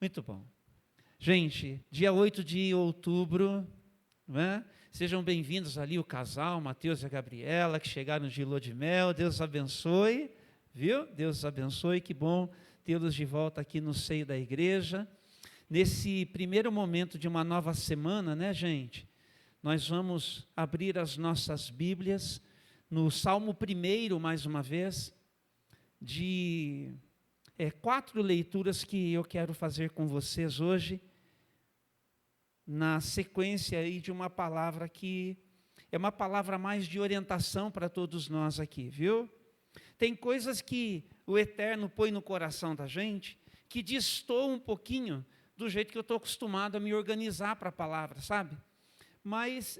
Muito bom. Gente, dia 8 de outubro, né? Sejam bem-vindos ali o casal, Mateus e a Gabriela, que chegaram de lua de mel. Deus abençoe, viu? Deus abençoe, que bom tê-los de volta aqui no seio da igreja. Nesse primeiro momento de uma nova semana, né, gente? Nós vamos abrir as nossas Bíblias no Salmo 1, mais uma vez, de 4 leituras que eu quero fazer com vocês hoje, na sequência aí de uma palavra que é uma palavra mais de orientação para todos nós aqui, viu? Tem coisas que o Eterno põe no coração da gente que destoam um pouquinho do jeito que eu estou acostumado a me organizar para a palavra, sabe? Mas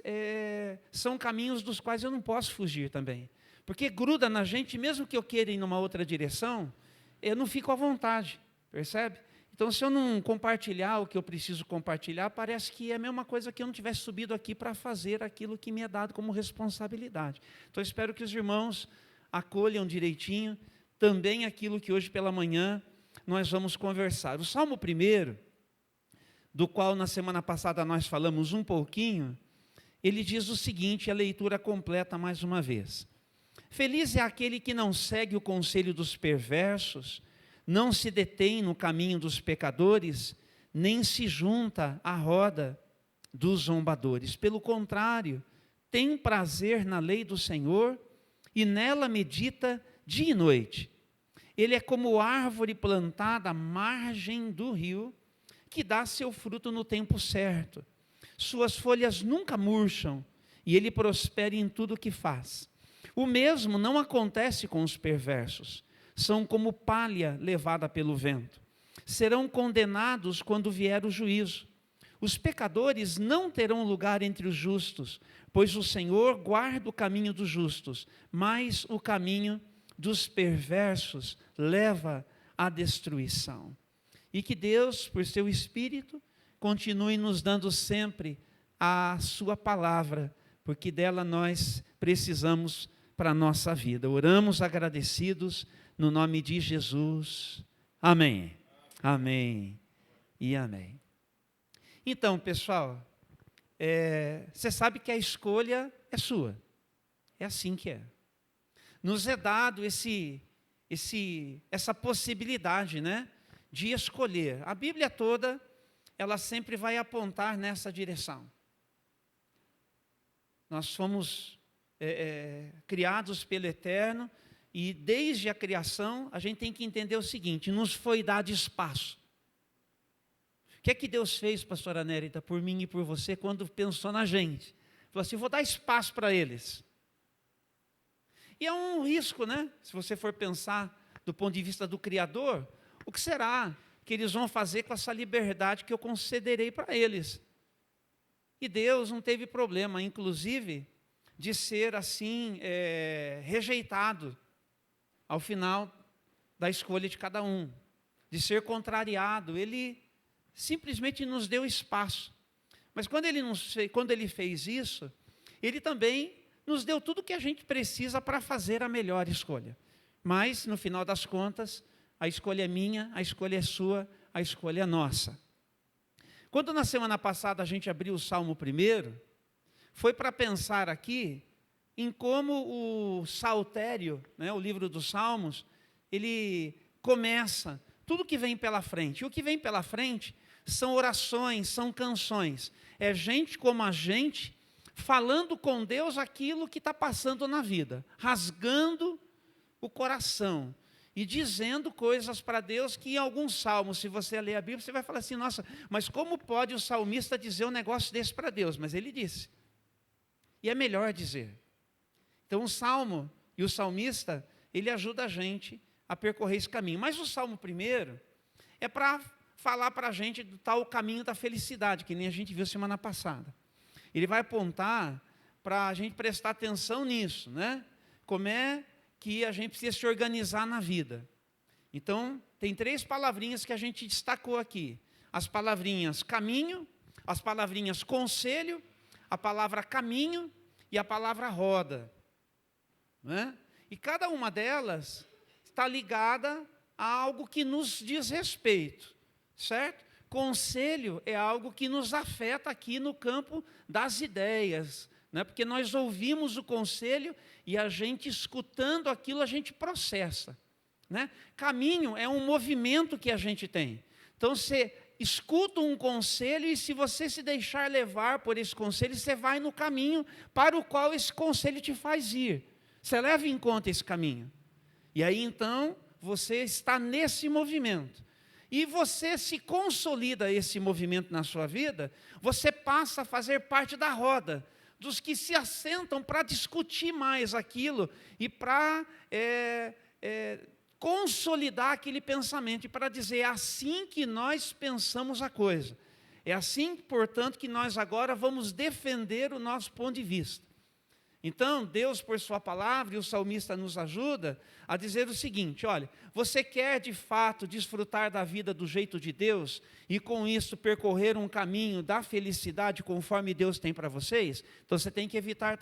são caminhos dos quais eu não posso fugir também, porque gruda na gente, mesmo que eu queira ir numa outra direção, eu não fico à vontade, percebe? Então, se eu não compartilhar o que eu preciso compartilhar, parece que é a mesma coisa que eu não tivesse subido aqui para fazer aquilo que me é dado como responsabilidade. Então, eu espero que os irmãos acolham direitinho também aquilo que hoje pela manhã nós vamos conversar. O Salmo 1, do qual na semana passada nós falamos um pouquinho, ele diz o seguinte, a leitura completa mais uma vez. Feliz é aquele que não segue o conselho dos perversos, não se detém no caminho dos pecadores, nem se junta à roda dos zombadores. Pelo contrário, tem prazer na lei do Senhor e nela medita dia e noite. Ele é como árvore plantada à margem do rio, que dá seu fruto no tempo certo. Suas folhas nunca murcham e ele prospera em tudo o que faz. O mesmo não acontece com os perversos. São como palha levada pelo vento. Serão condenados quando vier o juízo. Os pecadores não terão lugar entre os justos, pois o Senhor guarda o caminho dos justos, mas o caminho dos perversos leva à destruição. E que Deus, por seu Espírito, continue nos dando sempre a sua palavra, porque dela nós precisamos para a nossa vida. Oramos agradecidos no nome de Jesus. Amém. Amém. E amém. Então, pessoal, você sabe que a escolha é sua. É assim que é. Nos é dado essa possibilidade, né, de escolher. A Bíblia toda, ela sempre vai apontar nessa direção. Nós fomos criados pelo Eterno, e desde a criação, a gente tem que entender o seguinte, nos foi dado espaço. O que é que Deus fez, pastora Nérida, por mim e por você, quando pensou na gente? Falou assim, vou dar espaço para eles. E é um risco, né? Se você for pensar do ponto de vista do Criador, o que será que eles vão fazer com essa liberdade que eu concederei para eles? E Deus não teve problema, inclusive, de ser assim, rejeitado ao final da escolha de cada um, de ser contrariado. Ele simplesmente nos deu espaço. Mas quando ele fez isso, ele também nos deu tudo o que a gente precisa para fazer a melhor escolha. Mas, no final das contas, a escolha é minha, a escolha é sua, a escolha é nossa. Quando na semana passada a gente abriu o Salmo 1, foi para pensar aqui em como o Saltério, né, o livro dos Salmos, ele começa tudo que vem pela frente. E o que vem pela frente são orações, são canções. É gente como a gente falando com Deus aquilo que está passando na vida, rasgando o coração e dizendo coisas para Deus que em alguns salmos, se você ler a Bíblia, você vai falar assim, nossa, mas como pode o salmista dizer um negócio desse para Deus? Mas ele disse. E é melhor dizer. Então o salmo e o salmista, ele ajuda a gente a percorrer esse caminho. Mas o Salmo 1 é para falar para a gente do tal caminho da felicidade, que nem a gente viu semana passada. Ele vai apontar para a gente prestar atenção nisso, né? Como é que a gente precisa se organizar na vida. Então, tem 3 palavrinhas que a gente destacou aqui. As palavrinhas caminho, as palavrinhas conselho, a palavra caminho e a palavra roda. Né? E cada uma delas está ligada a algo que nos diz respeito, certo? conselho é algo que nos afeta aqui no campo das ideias, né? Porque nós ouvimos o conselho e a gente, escutando aquilo, a gente processa, né? Caminho é um movimento que a gente tem. Então, você escuta um conselho e, se você se deixar levar por esse conselho, você vai no caminho para o qual esse conselho te faz ir. Você leva em conta esse caminho. E aí, então, você está nesse movimento. E você se consolida esse movimento na sua vida, você passa a fazer parte da roda, dos que se assentam para discutir mais aquilo e para consolidar aquele pensamento, e para dizer, é assim que nós pensamos a coisa. É assim, portanto, que nós agora vamos defender o nosso ponto de vista. Então, Deus, por sua palavra, e o salmista nos ajuda a dizer o seguinte: olha, você quer de fato desfrutar da vida do jeito de Deus, e com isso percorrer um caminho da felicidade conforme Deus tem para vocês? Então, você tem que evitar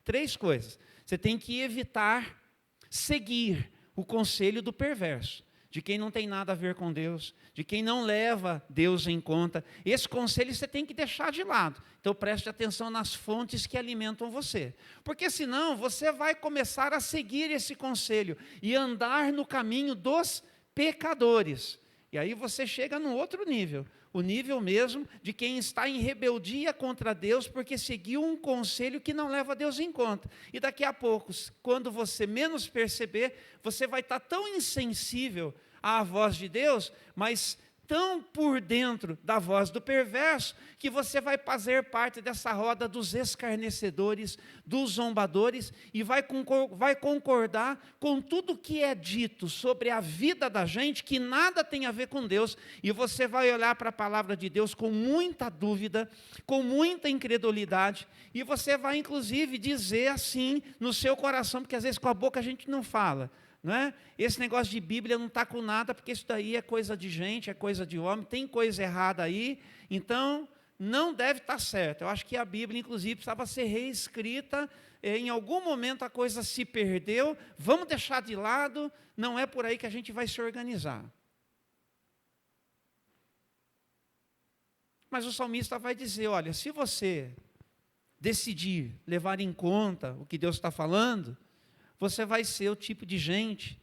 três coisas. Você tem que evitar seguir o conselho do perverso, de quem não tem nada a ver com Deus, de quem não leva Deus em conta. Esse conselho você tem que deixar de lado. Então preste atenção nas fontes que alimentam você, porque senão você vai começar a seguir esse conselho e andar no caminho dos pecadores. E aí você chega num outro nível, o nível mesmo de quem está em rebeldia contra Deus, porque seguiu um conselho que não leva Deus em conta. E daqui a pouco, quando você menos perceber, você vai estar tão insensível à voz de Deus, mas tão por dentro da voz do perverso, que você vai fazer parte dessa roda dos escarnecedores, dos zombadores, e vai concordar com tudo que é dito sobre a vida da gente, que nada tem a ver com Deus, e você vai olhar para a palavra de Deus com muita dúvida, com muita incredulidade, e você vai inclusive dizer assim no seu coração, porque às vezes com a boca a gente não fala, não é? Esse negócio de Bíblia não está com nada, porque isso daí é coisa de gente, é coisa de homem, tem coisa errada aí, então não deve estar certo. Eu acho que a Bíblia, inclusive, precisava ser reescrita, em algum momento a coisa se perdeu, vamos deixar de lado, não é por aí que a gente vai se organizar. Mas o salmista vai dizer, olha, se você decidir levar em conta o que Deus está falando, você vai ser o tipo de gente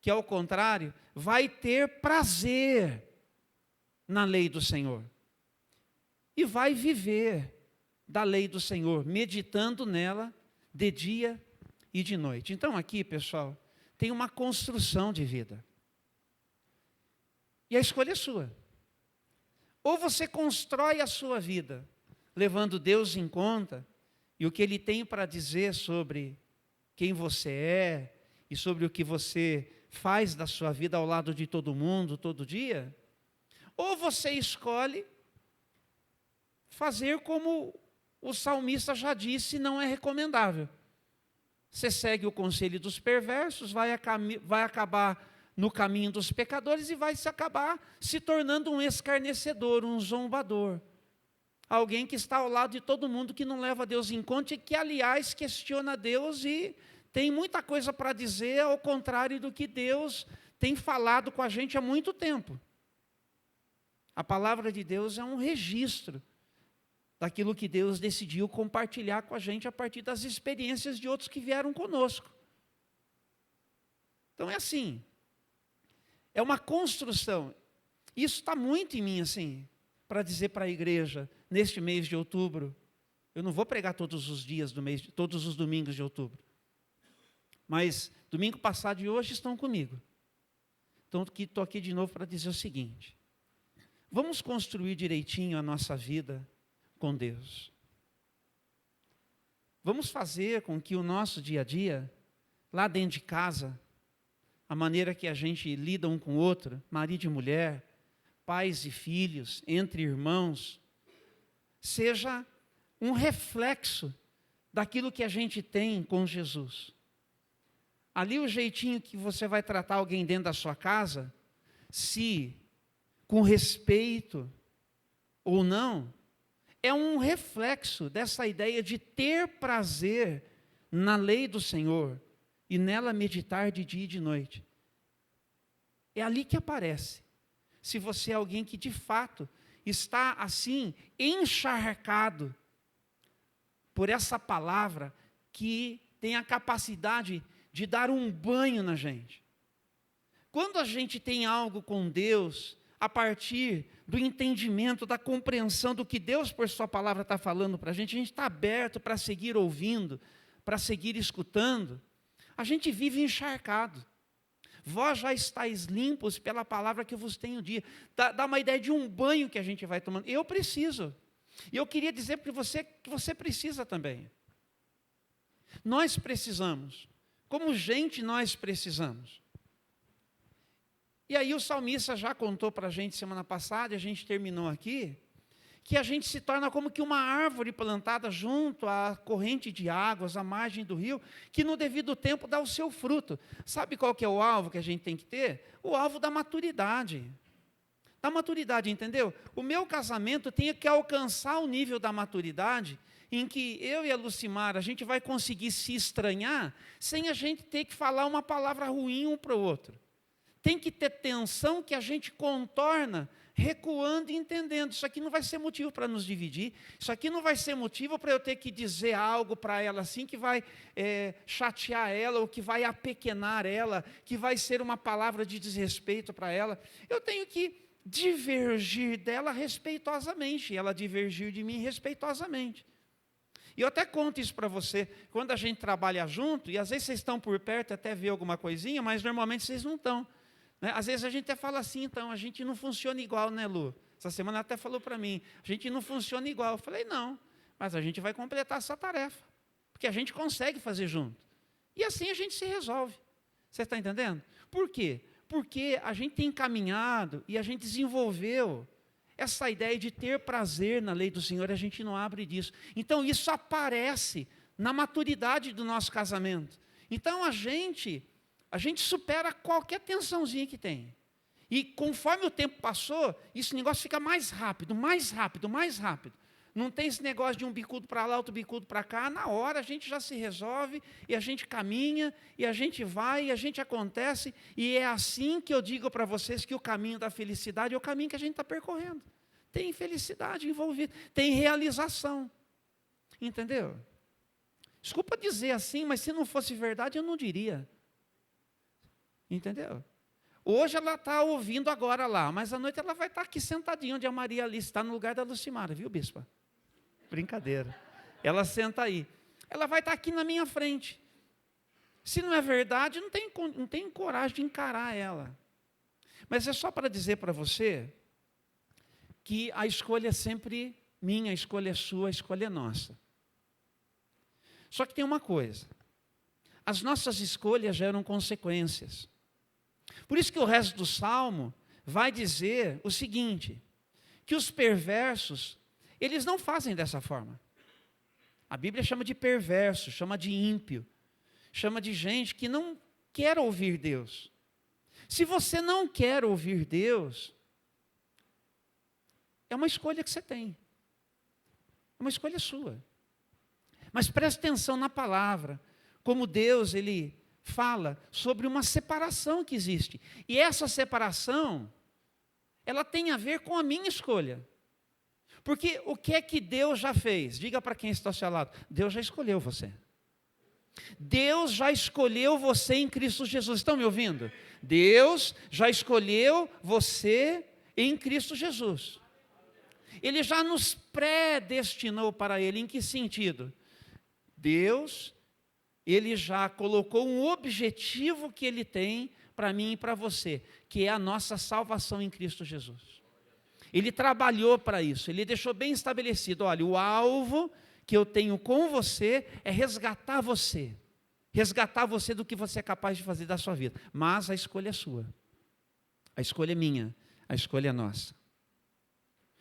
que, ao contrário, vai ter prazer na lei do Senhor. E vai viver da lei do Senhor, meditando nela de dia e de noite. Então aqui, pessoal, tem uma construção de vida. E a escolha é sua. Ou você constrói a sua vida, levando Deus em conta, e o que Ele tem para dizer sobre quem você é, e sobre o que você faz da sua vida ao lado de todo mundo, todo dia, ou você escolhe fazer como o salmista já disse, não é recomendável. Você segue o conselho dos perversos, vai acabar no caminho dos pecadores e vai acabar se tornando um escarnecedor, um zombador. Alguém que está ao lado de todo mundo, que não leva Deus em conta e que, aliás, questiona Deus e tem muita coisa para dizer ao contrário do que Deus tem falado com a gente há muito tempo. A palavra de Deus é um registro daquilo que Deus decidiu compartilhar com a gente a partir das experiências de outros que vieram conosco. Então é assim, é uma construção. Isso está muito em mim, assim, para dizer para a igreja, neste mês de outubro, eu não vou pregar todos os dias do mês, todos os domingos de outubro, mas domingo passado e hoje estão comigo. Então estou aqui de novo para dizer o seguinte: vamos construir direitinho a nossa vida com Deus. Vamos fazer com que o nosso dia a dia, lá dentro de casa, a maneira que a gente lida um com o outro, marido e mulher, pais e filhos, entre irmãos, seja um reflexo daquilo que a gente tem com Jesus. Ali o jeitinho que você vai tratar alguém dentro da sua casa, se com respeito ou não, é um reflexo dessa ideia de ter prazer na lei do Senhor e nela meditar de dia e de noite. É ali que aparece. se você é alguém que de fato está assim, encharcado por essa palavra que tem a capacidade de dar um banho na gente. Quando a gente tem algo com Deus, a partir do entendimento, da compreensão do que Deus, por sua palavra, está falando para a gente está aberto para seguir ouvindo, para seguir escutando, a gente vive encharcado. Vós já estáis limpos pela palavra que eu vos tenho dito. Dá uma ideia de um banho que a gente vai tomando. Eu preciso. E eu queria dizer para você que você precisa também. Nós precisamos. Como gente, nós precisamos. E aí o salmista já contou para a gente semana passada, e a gente terminou aqui, que a gente se torna como que uma árvore plantada junto à corrente de águas, à margem do rio, que no devido tempo dá o seu fruto. Sabe qual que é o alvo que a gente tem que ter? O alvo da maturidade. Da maturidade, entendeu? O meu casamento tem que alcançar o nível da maturidade em que eu e a Lucimara, a gente vai conseguir se estranhar sem a gente ter que falar uma palavra ruim um para o outro. Tem que ter tensão que a gente contorna, recuando e entendendo. Isso aqui não vai ser motivo para nos dividir. Isso aqui não vai ser motivo para eu ter que dizer algo para ela assim, que vai chatear ela, ou que vai apequenar ela, que vai ser uma palavra de desrespeito para ela. Eu tenho que divergir dela respeitosamente, e ela divergir de mim respeitosamente. E eu até conto isso para você, quando a gente trabalha junto, e às vezes vocês estão por perto e até vê alguma coisinha, mas normalmente vocês não estão. Às vezes a gente até fala assim, então, a gente não funciona igual, né, Lu? Essa semana ela até falou para mim, a gente não funciona igual. Eu falei, não, mas a gente vai completar essa tarefa, porque a gente consegue fazer junto. E assim a gente se resolve. Você está entendendo? Por quê? Porque a gente tem caminhado e a gente desenvolveu essa ideia de ter prazer na lei do Senhor, a gente não abre disso. Então isso aparece na maturidade do nosso casamento. Então a gente supera qualquer tensãozinha que tem. E conforme o tempo passou, esse negócio fica mais rápido, mais rápido, mais rápido. Não tem esse negócio de um bicudo para lá, outro bicudo para cá. Na hora a gente já se resolve, e a gente caminha, e a gente vai, e a gente acontece. E é assim que eu digo para vocês que o caminho da felicidade é o caminho que a gente está percorrendo. Tem felicidade envolvida, tem realização. Entendeu? Desculpa dizer assim, mas se não fosse verdade eu não diria. Entendeu? Hoje ela está ouvindo agora lá, mas à noite ela vai estar aqui sentadinha, onde a Maria ali está, no lugar da Lucimara, viu, bispa? Brincadeira. Ela senta aí. Ela vai estar aqui na minha frente. Se não é verdade, não tem coragem de encarar ela. Mas é só para dizer para você que a escolha é sempre minha, a escolha é sua, a escolha é nossa. Só que tem uma coisa. As nossas escolhas geram consequências. Por isso que o resto do Salmo vai dizer o seguinte, que os perversos, eles não fazem dessa forma. A Bíblia chama de perverso, chama de ímpio, chama de gente que não quer ouvir Deus. Se você não quer ouvir Deus, é uma escolha que você tem. É uma escolha sua. Mas preste atenção na palavra, como Deus, Ele fala sobre uma separação que existe. E essa separação, ela tem a ver com a minha escolha. Porque o que é que Deus já fez? Diga para quem está ao seu lado, Deus já escolheu você. Deus já escolheu você em Cristo Jesus. Estão me ouvindo? Deus já escolheu você em Cristo Jesus. Ele já nos predestinou para Ele. Em que sentido? Deus, Ele já colocou um objetivo que Ele tem para mim e para você, que é a nossa salvação em Cristo Jesus. Ele trabalhou para isso, Ele deixou bem estabelecido, olha, o alvo que eu tenho com você é resgatar você do que você é capaz de fazer da sua vida, mas a escolha é sua, a escolha é minha, a escolha é nossa.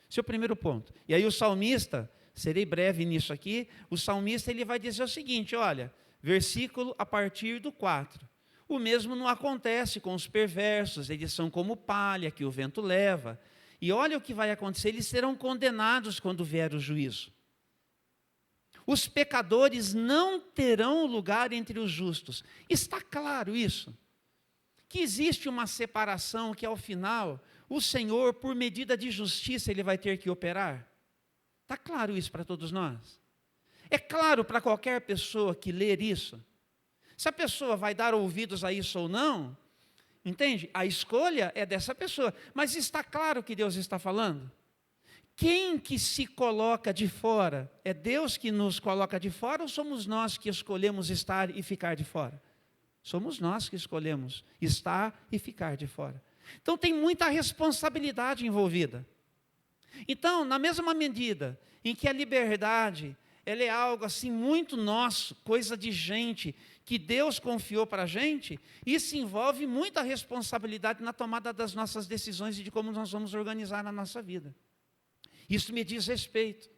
Esse é o primeiro ponto. E aí o salmista, serei breve nisso aqui, o salmista ele vai dizer o seguinte, olha, versículo a partir do 4. O mesmo não acontece com os perversos, eles são como palha que o vento leva. E olha o que vai acontecer, eles serão condenados quando vier o juízo. Os pecadores não terão lugar entre os justos. Está claro isso? Que existe uma separação que ao final o Senhor, por medida de justiça, Ele vai ter que operar? Está claro isso para todos nós? É claro para qualquer pessoa que ler isso? Se a pessoa vai dar ouvidos a isso ou não, entende? A escolha é dessa pessoa. Mas está claro o que Deus está falando? Quem que se coloca de fora? É Deus que nos coloca de fora ou somos nós que escolhemos estar e ficar de fora? Somos nós que escolhemos estar e ficar de fora. Então tem muita responsabilidade envolvida. Então, na mesma medida em que a liberdade, ela é algo assim muito nosso, coisa de gente, que Deus confiou para a gente, isso envolve muita responsabilidade na tomada das nossas decisões e de como nós vamos organizar a nossa vida. Isso me diz respeito.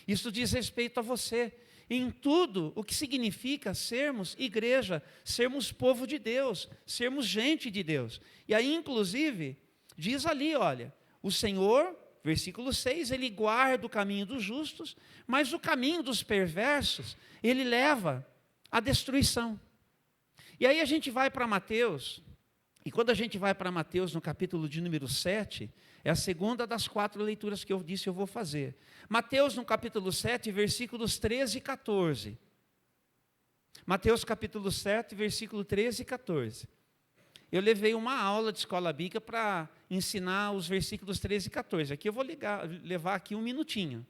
Isso diz respeito a você. Em tudo o que significa sermos igreja, sermos povo de Deus, sermos gente de Deus. E aí, inclusive, diz ali, olha, o Senhor, versículo 6, Ele guarda o caminho dos justos, mas o caminho dos perversos, Ele leva à destruição. E aí a gente vai para Mateus, e quando a gente vai para Mateus, no capítulo de número 7, é a segunda das 4 leituras que eu disse eu vou fazer. Mateus, no capítulo 7, versículos 13 e 14. Mateus, capítulo 7, versículo 13 e 14. Eu levei uma aula de escola bíblica para ensinar os versículos 13 e 14. Aqui eu vou levar aqui um minutinho.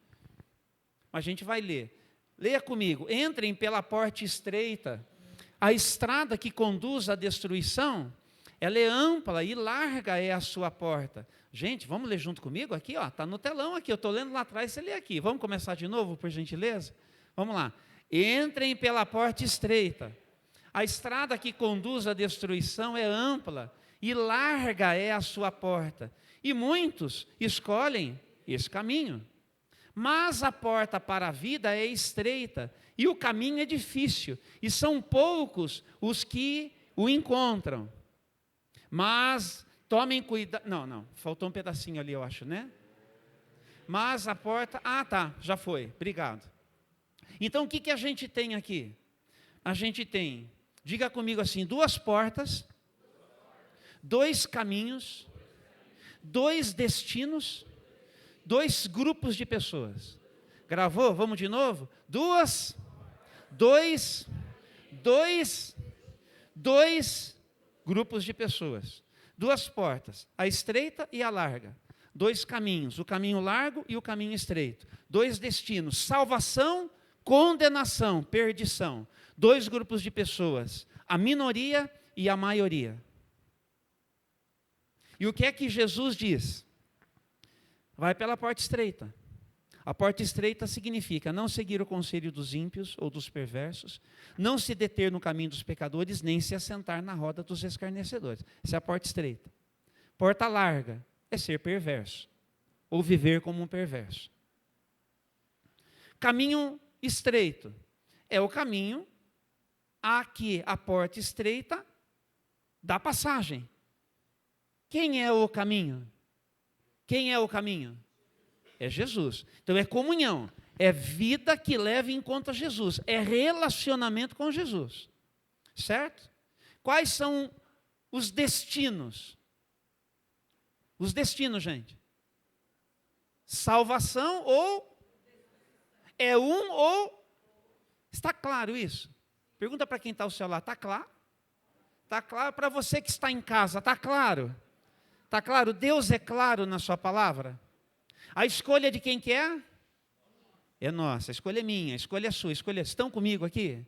A gente vai ler. Leia comigo. Entrem pela porta estreita. A estrada que conduz à destruição, ela é ampla e larga é a sua porta. Gente, vamos ler junto comigo aqui, ó, está no telão aqui, eu estou lendo lá atrás, você lê aqui. Vamos começar de novo, por gentileza? Vamos lá. Entrem pela porta estreita. A estrada que conduz à destruição é ampla e larga é a sua porta. E muitos escolhem esse caminho. Mas a porta para a vida é estreita e o caminho é difícil. E são poucos os que o encontram. Mas tomem cuidado. Não, faltou um pedacinho ali, eu acho, né? Mas a porta. Ah, tá, já foi, obrigado. Então o que a gente tem aqui? A gente tem, diga comigo assim, 2 portas, 2 caminhos, 2 destinos, 2 grupos de pessoas. Gravou? Vamos de novo? 2 grupos de pessoas. 2 portas, a estreita e a larga. 2 caminhos, o caminho largo e o caminho estreito. 2 destinos, salvação, condenação, perdição. 2 grupos de pessoas, a minoria e a maioria. E o que é que Jesus diz? Vai pela porta estreita. A porta estreita significa não seguir o conselho dos ímpios ou dos perversos, não se deter no caminho dos pecadores, nem se assentar na roda dos escarnecedores. Essa é a porta estreita. Porta larga é ser perverso, ou viver como um perverso. Caminho estreito é o caminho a que a porta estreita dá passagem. Quem é o caminho? Quem é o caminho? É Jesus. Então é comunhão, é vida que leva em conta Jesus, é relacionamento com Jesus, certo? Quais são os destinos? Os destinos, gente. Salvação ou é um ou... Está claro isso? Pergunta para quem está ao seu lado, está claro? Está claro para você que está em casa, está claro? Está claro? Deus é claro na sua palavra? A escolha de quem que é? É nossa, a escolha é minha, a escolha é sua, a escolha... Estão comigo aqui?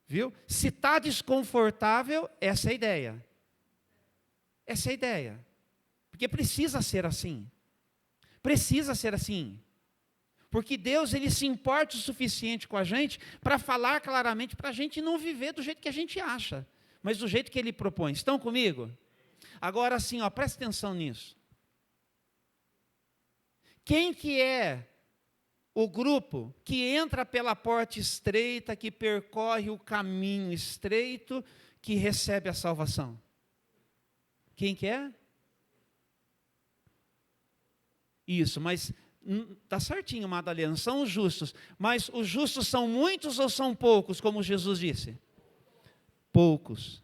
Viu? Se está desconfortável, essa é a ideia. Essa é a ideia. Porque precisa ser assim. Precisa ser assim. Porque Deus, Ele se importa o suficiente com a gente para falar claramente para a gente não viver do jeito que a gente acha, mas do jeito que Ele propõe. Estão comigo? Agora sim, ó, presta atenção nisso. Quem que é o grupo que entra pela porta estreita, que percorre o caminho estreito, que recebe a salvação? Quem que é? Isso, mas está certinho, Madalena, são os justos. Mas os justos são muitos ou são poucos, como Jesus disse? Poucos.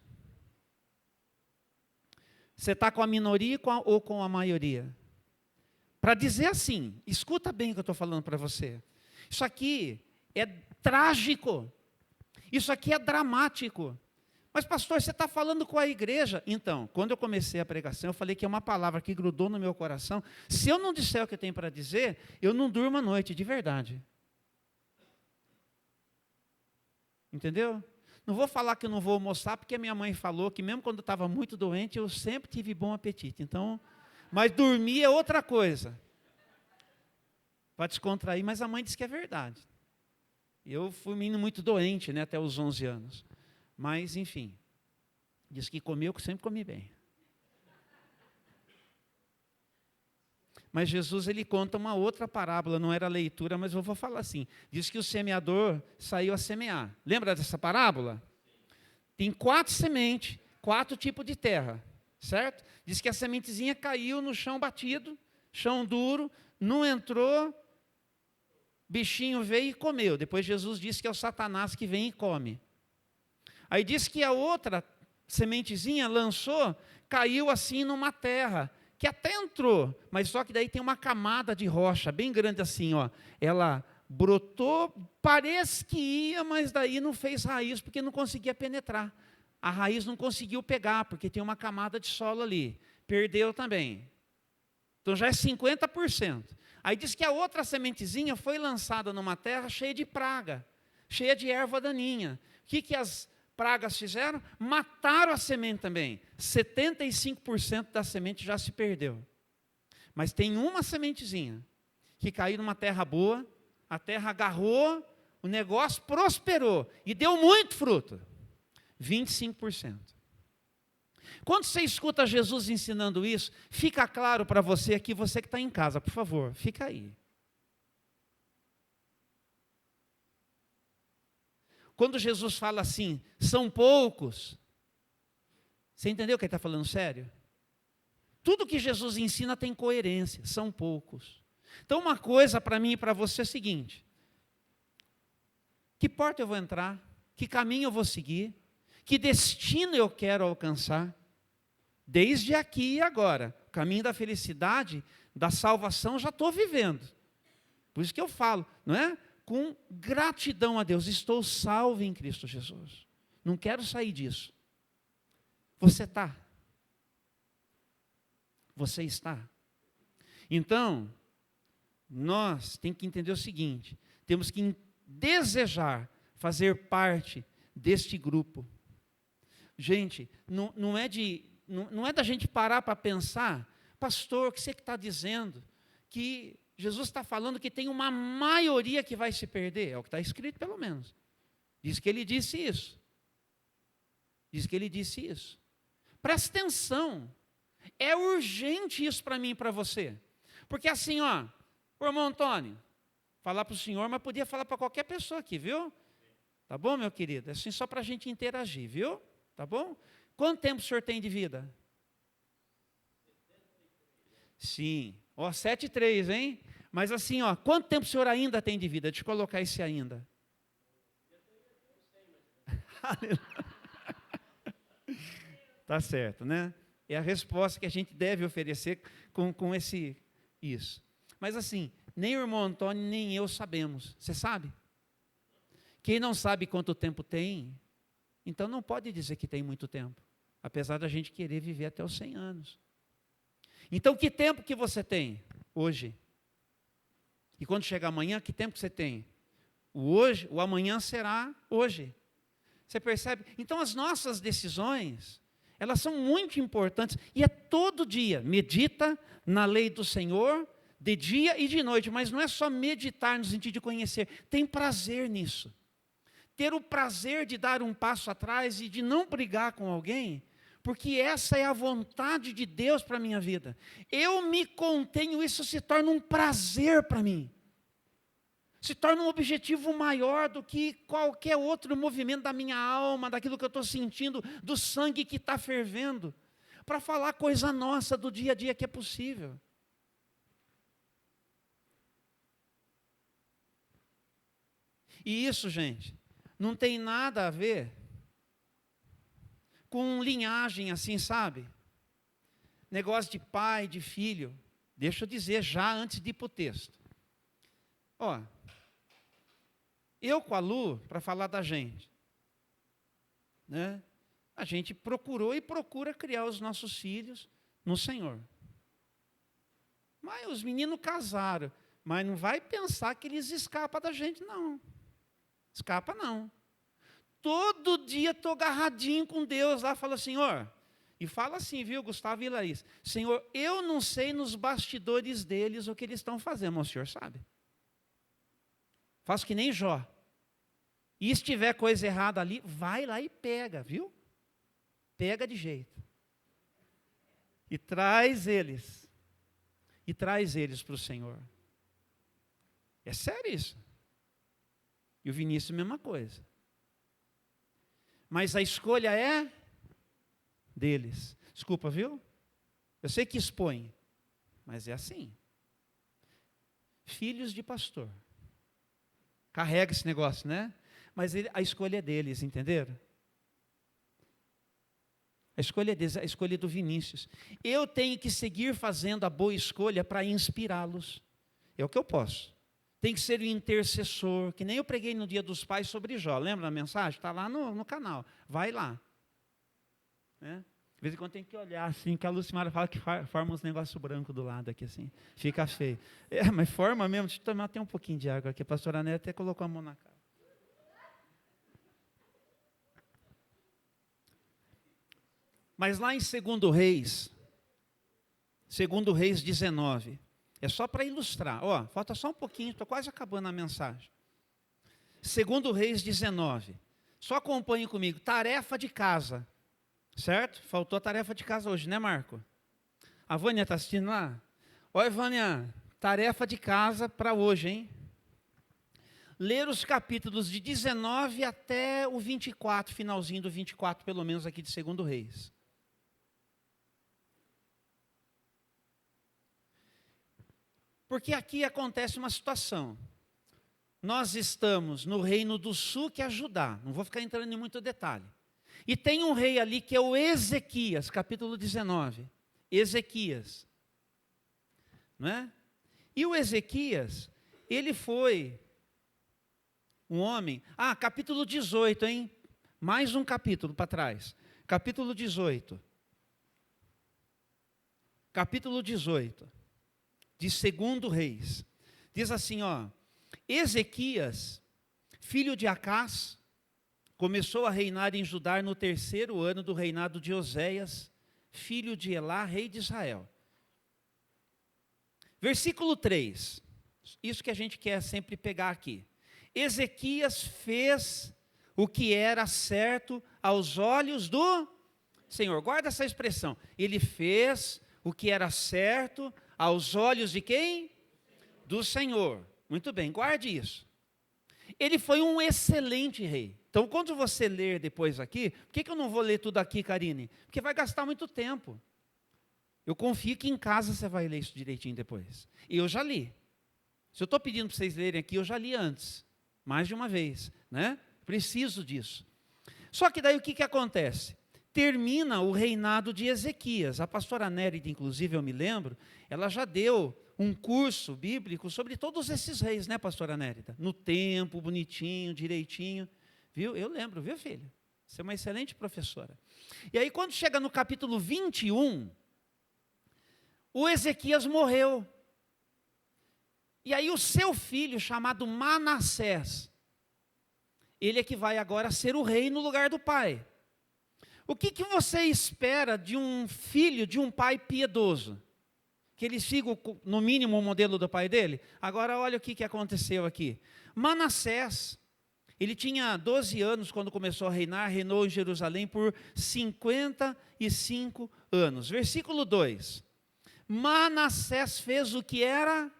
Você está com a minoria ou com a maioria? Para dizer assim, escuta bem o que eu estou falando para você. Isso aqui é trágico. Isso aqui é dramático. Mas, pastor, você está falando com a igreja. Então, quando eu comecei a pregação, eu falei que é uma palavra que grudou no meu coração. Se eu não disser o que eu tenho para dizer, eu não durmo à noite, de verdade. Entendeu? Não vou falar que eu não vou almoçar, porque a minha mãe falou que mesmo quando eu estava muito doente, eu sempre tive bom apetite. Então, mas dormir é outra coisa. Para descontrair, mas a mãe disse que é verdade. Eu fui um menino muito doente, né, até os 11 anos. Mas, enfim, diz que comeu, que sempre comi bem. Mas Jesus, ele conta uma outra parábola, não era leitura, mas eu vou falar assim. Diz que o semeador saiu a semear. Lembra dessa parábola? Tem 4 sementes, 4 tipos de terra, certo? Diz que a sementezinha caiu no chão batido, chão duro, não entrou, bichinho veio e comeu. Depois Jesus disse que é o Satanás que vem e come. Aí diz que a outra sementezinha lançou, caiu assim numa terra, que até entrou, mas só que daí tem uma camada de rocha, bem grande assim, ó. Ela brotou, parece que ia, mas daí não fez raiz, porque não conseguia penetrar. A raiz não conseguiu pegar, porque tem uma camada de solo ali. Perdeu também. Então já é 50%. Aí diz que a outra sementezinha foi lançada numa terra cheia de praga, cheia de erva daninha. O que as pragas fizeram? Mataram a semente também. 75% da semente já se perdeu. Mas tem uma sementezinha que caiu numa terra boa, a terra agarrou, o negócio prosperou e deu muito fruto. 25%. Quando você escuta Jesus ensinando isso, fica claro para você aqui, você que está em casa, por favor, fica aí. Quando Jesus fala assim, são poucos, você entendeu que ele está falando sério? Tudo que Jesus ensina tem coerência, são poucos. Então uma coisa para mim e para você é o seguinte, que porta eu vou entrar? Que caminho eu vou seguir? Que destino eu quero alcançar? Desde aqui e agora, o caminho da felicidade, da salvação, já estou vivendo. Por isso que eu falo, não é? Com gratidão a Deus, estou salvo em Cristo Jesus. Não quero sair disso. Você está? Você está? Então, nós temos que entender o seguinte, temos que desejar fazer parte deste grupo. Gente, não é da gente parar para pensar, pastor, o que você está dizendo? Que Jesus está falando que tem uma maioria que vai se perder, é o que está escrito pelo menos. Diz que ele disse isso. Diz que ele disse isso. Presta atenção, é urgente isso para mim e para você. Porque assim, ó, o irmão Antônio, falar para o senhor, mas podia falar para qualquer pessoa aqui, viu? Tá bom, meu querido? É assim só para a gente interagir, viu? Tá bom? Quanto tempo o senhor tem de vida? Sim. Ó, 7,3, hein? Mas assim, ó, quanto tempo o senhor ainda tem de vida? Deixa eu colocar esse ainda. Tá certo, né? É a resposta que a gente deve oferecer com isso. Mas assim, nem o irmão Antônio, nem eu sabemos. Você sabe? Quem não sabe quanto tempo tem, então não pode dizer que tem muito tempo. Apesar da gente querer viver até os 100 anos. Então, que tempo que você tem hoje? E quando chegar amanhã, que tempo que você tem? O hoje, o amanhã será hoje. Você percebe? Então, as nossas decisões, elas são muito importantes. E é todo dia. Medita na lei do Senhor, de dia e de noite. Mas não é só meditar no sentido de conhecer. Tem prazer nisso. Ter o prazer de dar um passo atrás e de não brigar com alguém, porque essa é a vontade de Deus para a minha vida. Eu me contenho, isso se torna um prazer para mim. Se torna um objetivo maior do que qualquer outro movimento da minha alma, daquilo que eu estou sentindo, do sangue que está fervendo, para falar coisa nossa do dia a dia que é possível. E isso, gente, não tem nada a ver com linhagem assim, sabe? negócio de pai, de filho, deixa eu dizer já antes de ir para o texto. Ó, eu com a Lu, para falar da gente, né? A gente procurou e procura criar os nossos filhos no Senhor. Mas os meninos casaram, mas não vai pensar que eles escapam da gente, não. Escapa não. Todo dia estou agarradinho com Deus lá, falo, Senhor, e fala assim, viu, Gustavo e Laís, Senhor, eu não sei nos bastidores deles o que eles estão fazendo, mas o Senhor sabe. Faço que nem Jó. E se tiver coisa errada ali, vai lá e pega, viu? Pega de jeito. E traz eles. E traz eles para o Senhor. É sério isso. E o Vinícius, mesma coisa. Mas a escolha é deles. Desculpa, viu? Eu sei que expõe, mas é assim. Filhos de pastor. Carrega esse negócio, né? Mas a escolha é deles, entenderam? A escolha é deles, a escolha é do Vinícius. Eu tenho que seguir fazendo a boa escolha para inspirá-los. É o que eu posso. Tem que ser o intercessor, que nem eu preguei no Dia dos Pais sobre Jó. Lembra da mensagem? Está lá no canal. Vai lá. Né? De vez em quando tem que olhar assim, que a Lucimara fala que forma uns negócios brancos do lado aqui assim. Fica feio. É, mas forma mesmo. Deixa eu tomar até um pouquinho de água aqui. A pastora Nélia até colocou a mão na cara. Mas lá em 2 Reis 19, é só para ilustrar, ó, falta só um pouquinho, estou quase acabando a mensagem. 2 Reis 19, só acompanhe comigo, tarefa de casa, certo? Faltou a tarefa de casa hoje, né, Marco? A Vânia está assistindo lá? Oi, Vânia, tarefa de casa para hoje, hein? Ler os capítulos de 19 até o 24, finalzinho do 24, pelo menos aqui de 2 Reis. Porque aqui acontece uma situação. Nós estamos no reino do sul, que é Judá. Não vou ficar entrando em muito detalhe. E tem um rei ali que é o Ezequias, capítulo 19. Ezequias. Não é? E o Ezequias, ele foi um homem... Ah, capítulo 18, hein? Mais um capítulo para trás. Capítulo 18. Capítulo 18. De 2 Reis, diz assim, ó, Ezequias, filho de Acás, começou a reinar em Judá no 3º ano do reinado de Oséias, filho de Elá, rei de Israel. Versículo 3, isso que a gente quer sempre pegar aqui. Ezequias fez o que era certo aos olhos do Senhor. Guarda essa expressão, ele fez o que era certo aos olhos de quem? Do Senhor. Muito bem, guarde isso. Ele foi um excelente rei. Então, quando você ler depois aqui, por que eu não vou ler tudo aqui, Karine? Porque vai gastar muito tempo. Eu confio que em casa você vai ler isso direitinho depois. E eu já li. Se eu estou pedindo para vocês lerem aqui, eu já li antes. Mais de uma vez, né? Preciso disso. Só que daí o que acontece? Termina o reinado de Ezequias. A pastora Nérida, inclusive, eu me lembro, ela já deu um curso bíblico sobre todos esses reis, né, pastora Nérida? No tempo, bonitinho, direitinho. Viu? Eu lembro, viu, filha? Você é uma excelente professora. E aí, quando chega no capítulo 21, o Ezequias morreu. E aí, o seu filho, chamado Manassés, ele é que vai agora ser o rei no lugar do pai. O que você espera de um filho, de um pai piedoso? Que ele siga, no mínimo, o modelo do pai dele? Agora, olha o que aconteceu aqui. Manassés, ele tinha 12 anos quando começou a reinar, reinou em Jerusalém por 55 anos. Versículo 2. Manassés fez o que era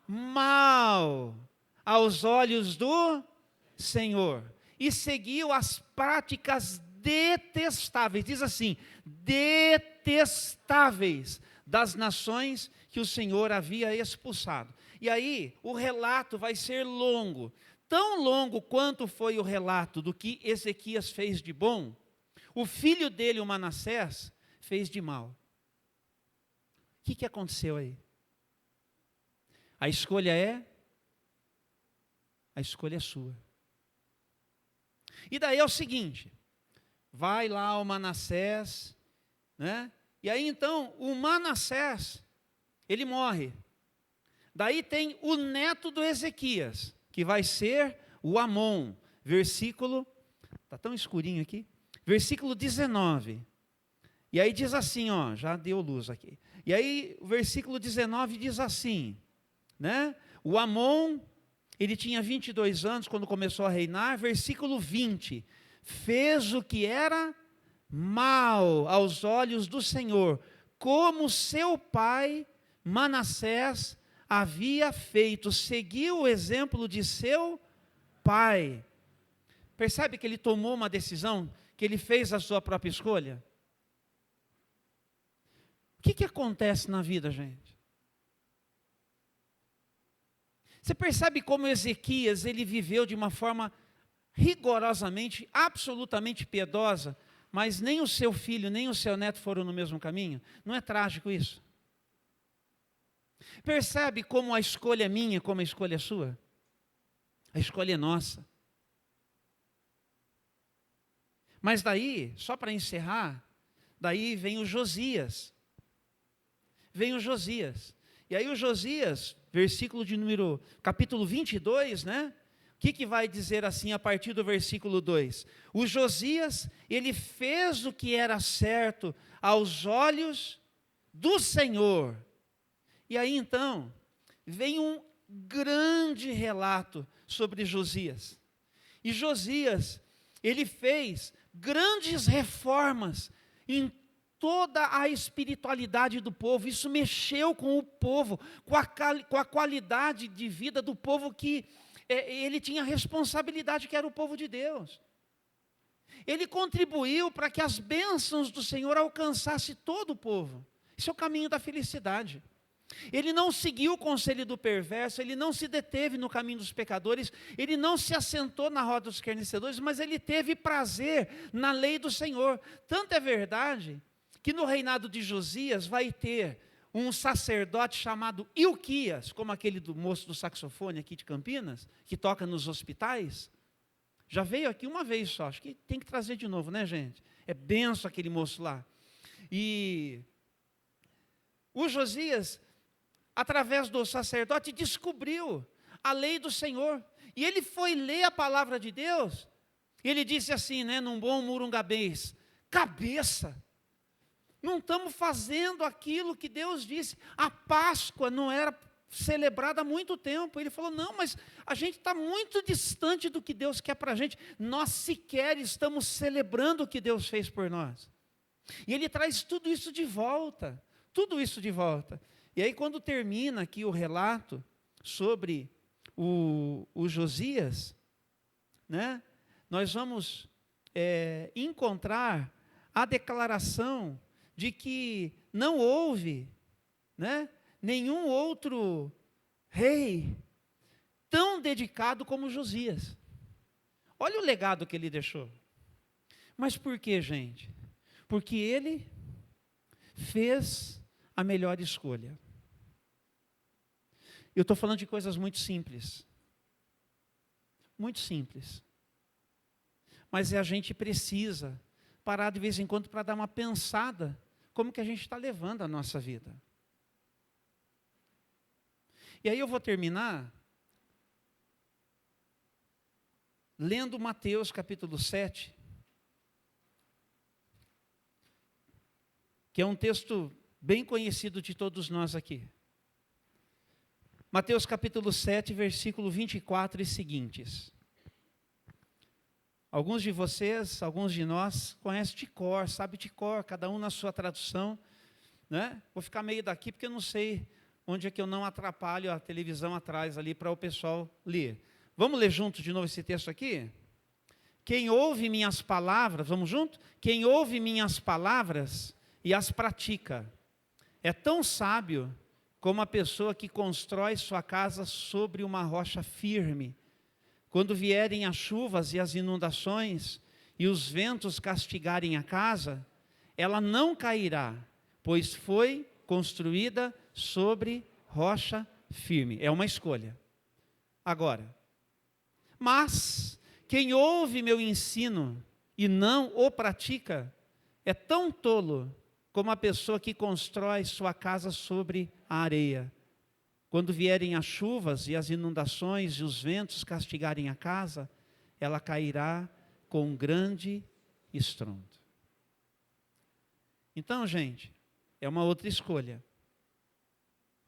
mal aos olhos do Senhor e seguiu as práticas detestáveis, diz assim, detestáveis das nações que o Senhor havia expulsado. E aí, o relato vai ser longo, tão longo quanto foi o relato do que Ezequias fez de bom, o filho dele, o Manassés, fez de mal. que aconteceu aí? A escolha é sua. E daí é o seguinte, vai lá o Manassés, né? E aí então, o Manassés, ele morre. Daí tem o neto do Ezequias, que vai ser o Amon, versículo, está tão escurinho aqui, versículo 19. E aí diz assim, ó, já deu luz aqui. E aí o versículo 19 diz assim, né? O Amon, ele tinha 22 anos quando começou a reinar, versículo 20. Fez o que era mal aos olhos do Senhor, como seu pai Manassés havia feito, seguiu o exemplo de seu pai. Percebe que ele tomou uma decisão, que ele fez a sua própria escolha? O que acontece na vida, gente? Você percebe como Ezequias, ele viveu de uma forma rigorosamente, absolutamente piedosa, mas nem o seu filho, nem o seu neto foram no mesmo caminho? Não é trágico isso? Percebe como a escolha é minha, como a escolha é sua? A escolha é nossa. Mas daí, só para encerrar, daí vem o Josias. Vem o Josias. E aí o Josias, versículo de número, capítulo 22, né? O que vai dizer assim a partir do versículo 2? O Josias, ele fez o que era certo aos olhos do Senhor. E aí então, vem um grande relato sobre Josias. E Josias, ele fez grandes reformas em toda a espiritualidade do povo. Isso mexeu com o povo, com a qualidade de vida do povo que ele tinha responsabilidade, que era o povo de Deus. Ele contribuiu para que as bênçãos do Senhor alcançassem todo o povo. Esse é o caminho da felicidade. Ele não seguiu o conselho do perverso, ele não se deteve no caminho dos pecadores, ele não se assentou na roda dos escarnecedores, mas ele teve prazer na lei do Senhor. Tanto é verdade que no reinado de Josias vai ter um sacerdote chamado Ilquias, como aquele do moço do saxofone aqui de Campinas, que toca nos hospitais. Já veio aqui uma vez só, acho que tem que trazer de novo, né, gente? É benção aquele moço lá. E o Josias, através do sacerdote, descobriu a lei do Senhor. E ele foi ler a palavra de Deus. E ele disse assim, né, num bom murungabês: cabeça, não estamos fazendo aquilo que Deus disse. A Páscoa não era celebrada há muito tempo. Ele falou, não, mas a gente está muito distante do que Deus quer para a gente. Nós sequer estamos celebrando o que Deus fez por nós. E ele traz tudo isso de volta. Tudo isso de volta. E aí quando termina aqui o relato sobre o Josias, né, nós vamos encontrar a declaração de que não houve, né, nenhum outro rei tão dedicado como Josias. Olha o legado que ele deixou. Mas por quê, gente? Porque ele fez a melhor escolha. Eu estou falando de coisas muito simples. Muito simples. Mas a gente precisa parar de vez em quando para dar uma pensada como que a gente está levando a nossa vida. E aí eu vou terminar lendo Mateus capítulo 7, que é um texto bem conhecido de todos nós aqui. Mateus capítulo 7, versículo 24 e seguintes. Alguns de vocês, alguns de nós, conhecem de cor, sabe de cor, cada um na sua tradução, né? Vou ficar meio daqui porque eu não sei onde é que eu não atrapalho a televisão atrás ali para o pessoal ler. Vamos ler junto de novo esse texto aqui? Quem ouve minhas palavras, vamos junto? Quem ouve minhas palavras e as pratica, é tão sábio como a pessoa que constrói sua casa sobre uma rocha firme. Quando vierem as chuvas e as inundações, e os ventos castigarem a casa, ela não cairá, pois foi construída sobre rocha firme. É uma escolha. Agora, mas quem ouve meu ensino e não o pratica é tão tolo como a pessoa que constrói sua casa sobre a areia. Quando vierem as chuvas e as inundações e os ventos castigarem a casa, ela cairá com um grande estrondo. Então, gente, é uma outra escolha.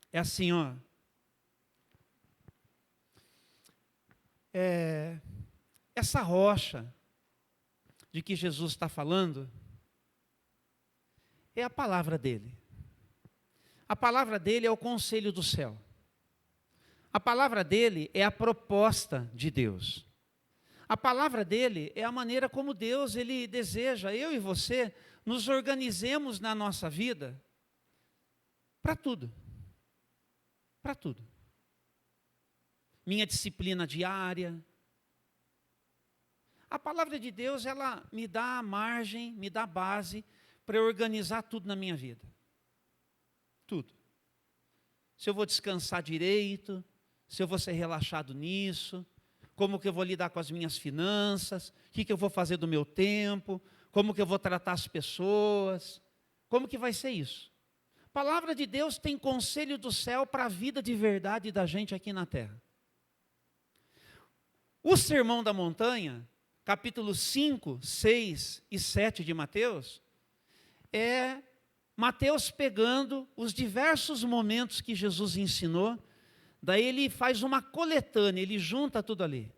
É assim, ó. Essa rocha de que Jesus está falando é a palavra dele. A palavra dele é o conselho do céu. A palavra dele é a proposta de Deus. A palavra dele é a maneira como Deus ele deseja, eu e você, nos organizemos na nossa vida para tudo. Para tudo. Minha disciplina diária. A palavra de Deus, ela me dá a margem, me dá a base para eu organizar tudo na minha vida. Tudo. Se eu vou descansar direito, se eu vou ser relaxado nisso, como que eu vou lidar com as minhas finanças, o que eu vou fazer do meu tempo, como que eu vou tratar as pessoas, como que vai ser isso? A palavra de Deus tem conselho do céu para a vida de verdade da gente aqui na terra. O Sermão da Montanha, capítulos 5, 6 e 7 de Mateus, é Mateus pegando os diversos momentos que Jesus ensinou, daí ele faz uma coletânea, ele junta tudo ali.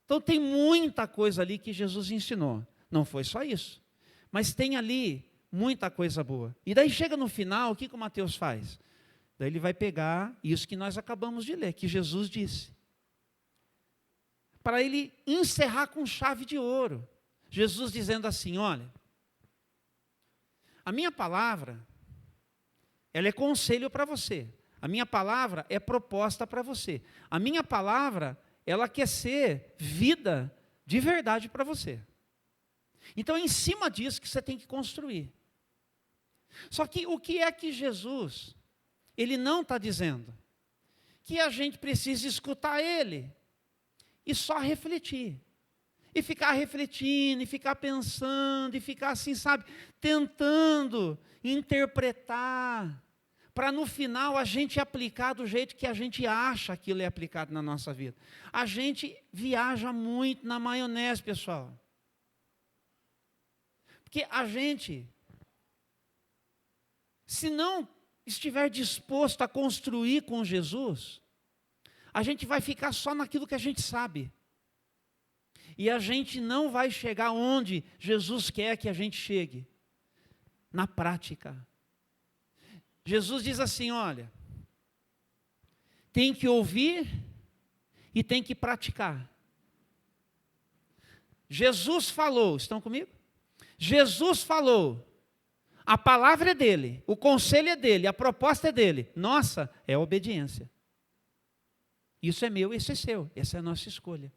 Então tem muita coisa ali que Jesus ensinou. Não foi só isso, mas tem ali muita coisa boa. E daí chega no final, o que o Mateus faz? Daí ele vai pegar isso que nós acabamos de ler, que Jesus disse. Para ele encerrar com chave de ouro. Jesus dizendo assim, olha, a minha palavra, ela é conselho para você. A minha palavra é proposta para você. A minha palavra, ela quer ser vida de verdade para você. Então é em cima disso que você tem que construir. Só que o que é que Jesus, ele não está dizendo? Que a gente precisa escutar ele e só refletir. E ficar refletindo, e ficar pensando, e ficar assim, sabe, tentando interpretar, para no final a gente aplicar do jeito que a gente acha que aquilo é aplicado na nossa vida. A gente viaja muito na maionese, pessoal. Porque a gente, se não estiver disposto a construir com Jesus, a gente vai ficar só naquilo que a gente sabe. E a gente não vai chegar onde Jesus quer que a gente chegue. Na prática. Jesus diz assim, olha, tem que ouvir e tem que praticar. Jesus falou, estão comigo? Jesus falou, a palavra é dele, o conselho é dele, a proposta é dele. Nossa, é a obediência. Isso é meu, isso é seu, essa é a nossa escolha.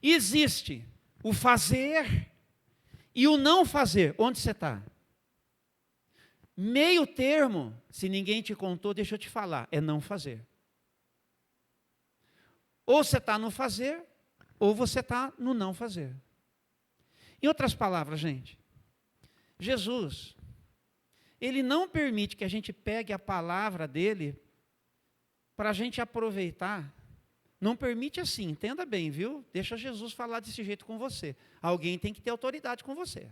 Existe o fazer e o não fazer. Onde você está? Meio termo, se ninguém te contou, deixa eu te falar, é não fazer. Ou você está no fazer, ou você está no não fazer. Em outras palavras, gente, Jesus, ele não permite que a gente pegue a palavra dele para a gente aproveitar. Não permite assim, entenda bem, viu? Deixa Jesus falar desse jeito com você. Alguém tem que ter autoridade com você.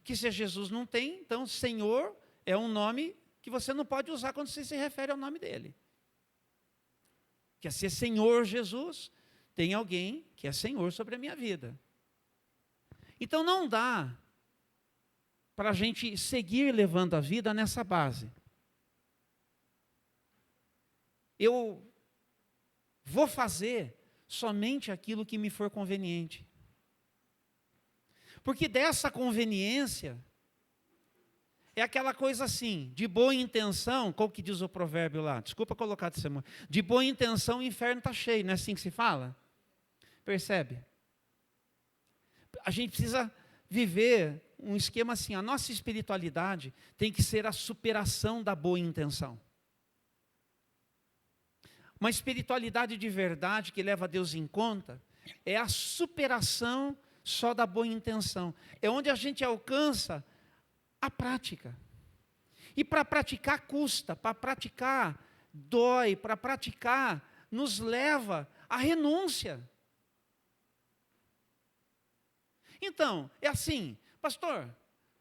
Que se Jesus não tem, então Senhor é um nome que você não pode usar quando você se refere ao nome dele. Quer ser Senhor Jesus, tem alguém que é Senhor sobre a minha vida. Então não dá para a gente seguir levando a vida nessa base. Eu vou fazer somente aquilo que me for conveniente. Porque dessa conveniência, é aquela coisa assim, de boa intenção, qual que diz o provérbio lá? Desculpa colocar desse modo. De boa intenção o inferno está cheio, não é assim que se fala? Percebe? A gente precisa viver um esquema assim, a nossa espiritualidade tem que ser a superação da boa intenção. Uma espiritualidade de verdade que leva Deus em conta é a superação só da boa intenção. É onde a gente alcança a prática. E para praticar custa, para praticar dói, para praticar nos leva à renúncia. Então, é assim, pastor,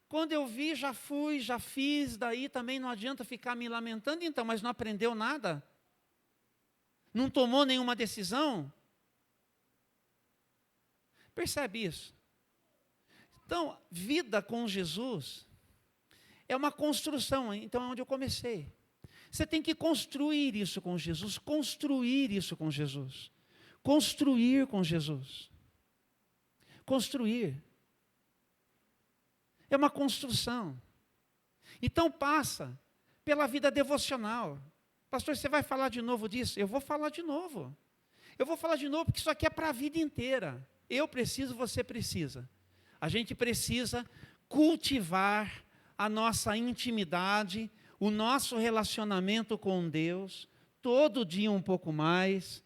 quando eu vi, já fui, já fiz, daí também não adianta ficar me lamentando, então, mas não aprendeu nada? Não tomou nenhuma decisão? Percebe isso? Então, vida com Jesus é uma construção, então é onde eu comecei. Você tem que construir isso com Jesus, construir isso com Jesus, construir com Jesus. Construir. É uma construção. Então passa pela vida devocional. Pastor, você vai falar de novo disso? Eu vou falar de novo. Eu vou falar de novo porque isso aqui é para a vida inteira. Eu preciso, você precisa. A gente precisa cultivar a nossa intimidade, o nosso relacionamento com Deus, todo dia um pouco mais,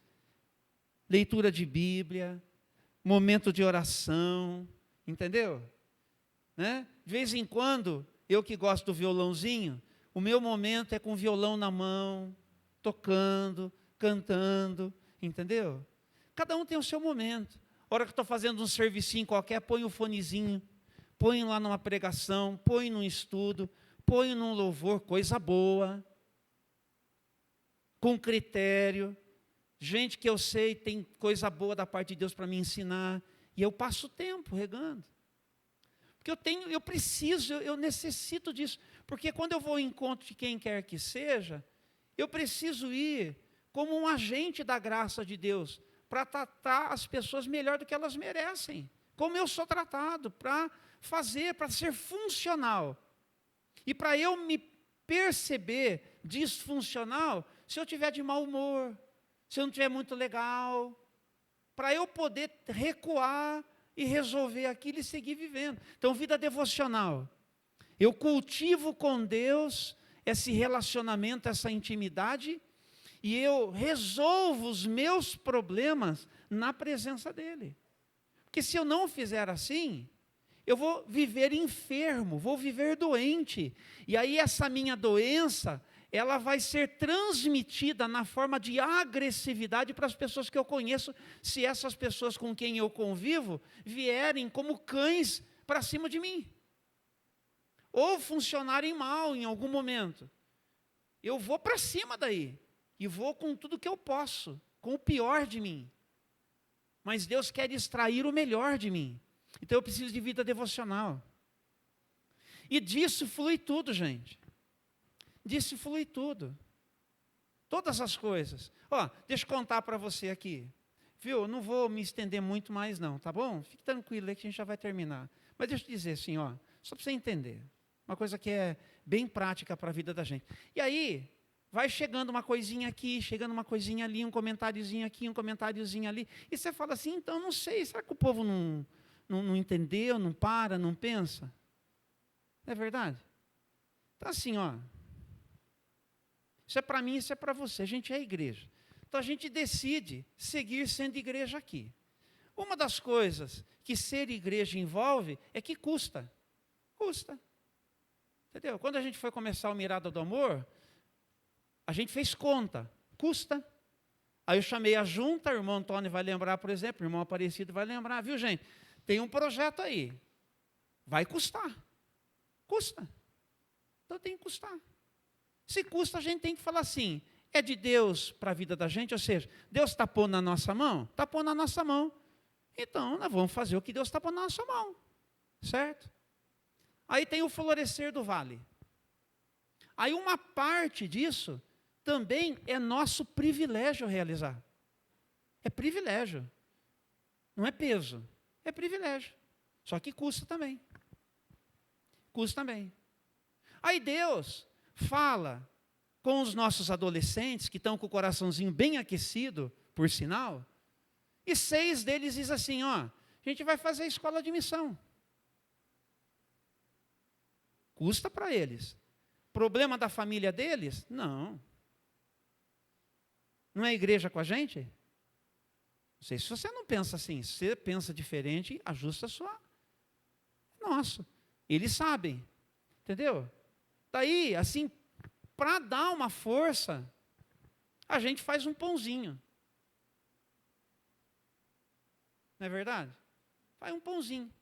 leitura de Bíblia, momento de oração, entendeu? Né? De vez em quando, eu que gosto do violãozinho, o meu momento é com o violão na mão, tocando, cantando, entendeu? Cada um tem o seu momento. A hora que estou fazendo um servicinho qualquer, põe o fonezinho, põe lá numa pregação, põe num estudo, põe num louvor, coisa boa, com critério. Gente que eu sei tem coisa boa da parte de Deus para me ensinar, e eu passo tempo regando. Porque eu preciso, eu necessito disso. Porque quando eu vou ao encontro de quem quer que seja, eu preciso ir como um agente da graça de Deus, para tratar as pessoas melhor do que elas merecem. Como eu sou tratado, para fazer, para ser funcional. E para eu me perceber disfuncional, se eu estiver de mau humor, se eu não estiver muito legal, para eu poder recuar e resolver aquilo e seguir vivendo. Então, vida devocional. Eu cultivo com Deus esse relacionamento, essa intimidade, e eu resolvo os meus problemas na presença dEle. Porque se eu não fizer assim, eu vou viver enfermo, vou viver doente. E aí essa minha doença, ela vai ser transmitida na forma de agressividade para as pessoas que eu conheço, se essas pessoas com quem eu convivo vierem como cães para cima de mim. Ou funcionarem mal em algum momento. Eu vou para cima daí. E vou com tudo que eu posso, com o pior de mim. Mas Deus quer extrair o melhor de mim. Então eu preciso de vida devocional. E disso flui tudo, gente. Disso flui tudo. Todas as coisas. Ó, deixa eu contar para você aqui. Viu? Eu não vou me estender muito mais não, tá bom? Fique tranquilo aí que a gente já vai terminar. Mas deixa eu dizer assim, ó, só para você entender. Uma coisa que é bem prática para a vida da gente. E aí, vai chegando uma coisinha aqui, chegando uma coisinha ali, um comentáriozinho aqui, um comentáriozinho ali. E você fala assim, então, não sei, será que o povo não entendeu, não para, não pensa? Não é verdade? Então, assim, ó. Isso é para mim, isso é para você. A gente é a igreja. Então, a gente decide seguir sendo igreja aqui. Uma das coisas que ser igreja envolve é que custa. Custa. Entendeu? Quando a gente foi começar o Mirada do Amor, a gente fez conta. Custa. Aí eu chamei a junta, o irmão Antônio vai lembrar, por exemplo, o irmão Aparecido vai lembrar, viu, gente? Tem um projeto aí. Vai custar. Custa. Então tem que custar. Se custa, a gente tem que falar assim, é de Deus para a vida da gente, ou seja, Deus está pondo na nossa mão? Está pondo na nossa mão. Então, nós vamos fazer o que Deus está pondo na nossa mão. Certo? Aí tem o florescer do vale. Aí uma parte disso também é nosso privilégio realizar. É privilégio. Não é peso. É privilégio. Só que custa também. Custa também. Aí Deus fala com os nossos adolescentes, que estão com o coraçãozinho bem aquecido, por sinal, e 6 deles diz assim, ó, a gente vai fazer escola de missão. Custa para eles. Problema da família deles? Não. Não é igreja com a gente? Não sei se você não pensa assim. Se você pensa diferente, ajusta a sua. Nossa, eles sabem. Entendeu? Daí, assim, para dar uma força, a gente faz um pãozinho. Não é verdade? Faz um pãozinho.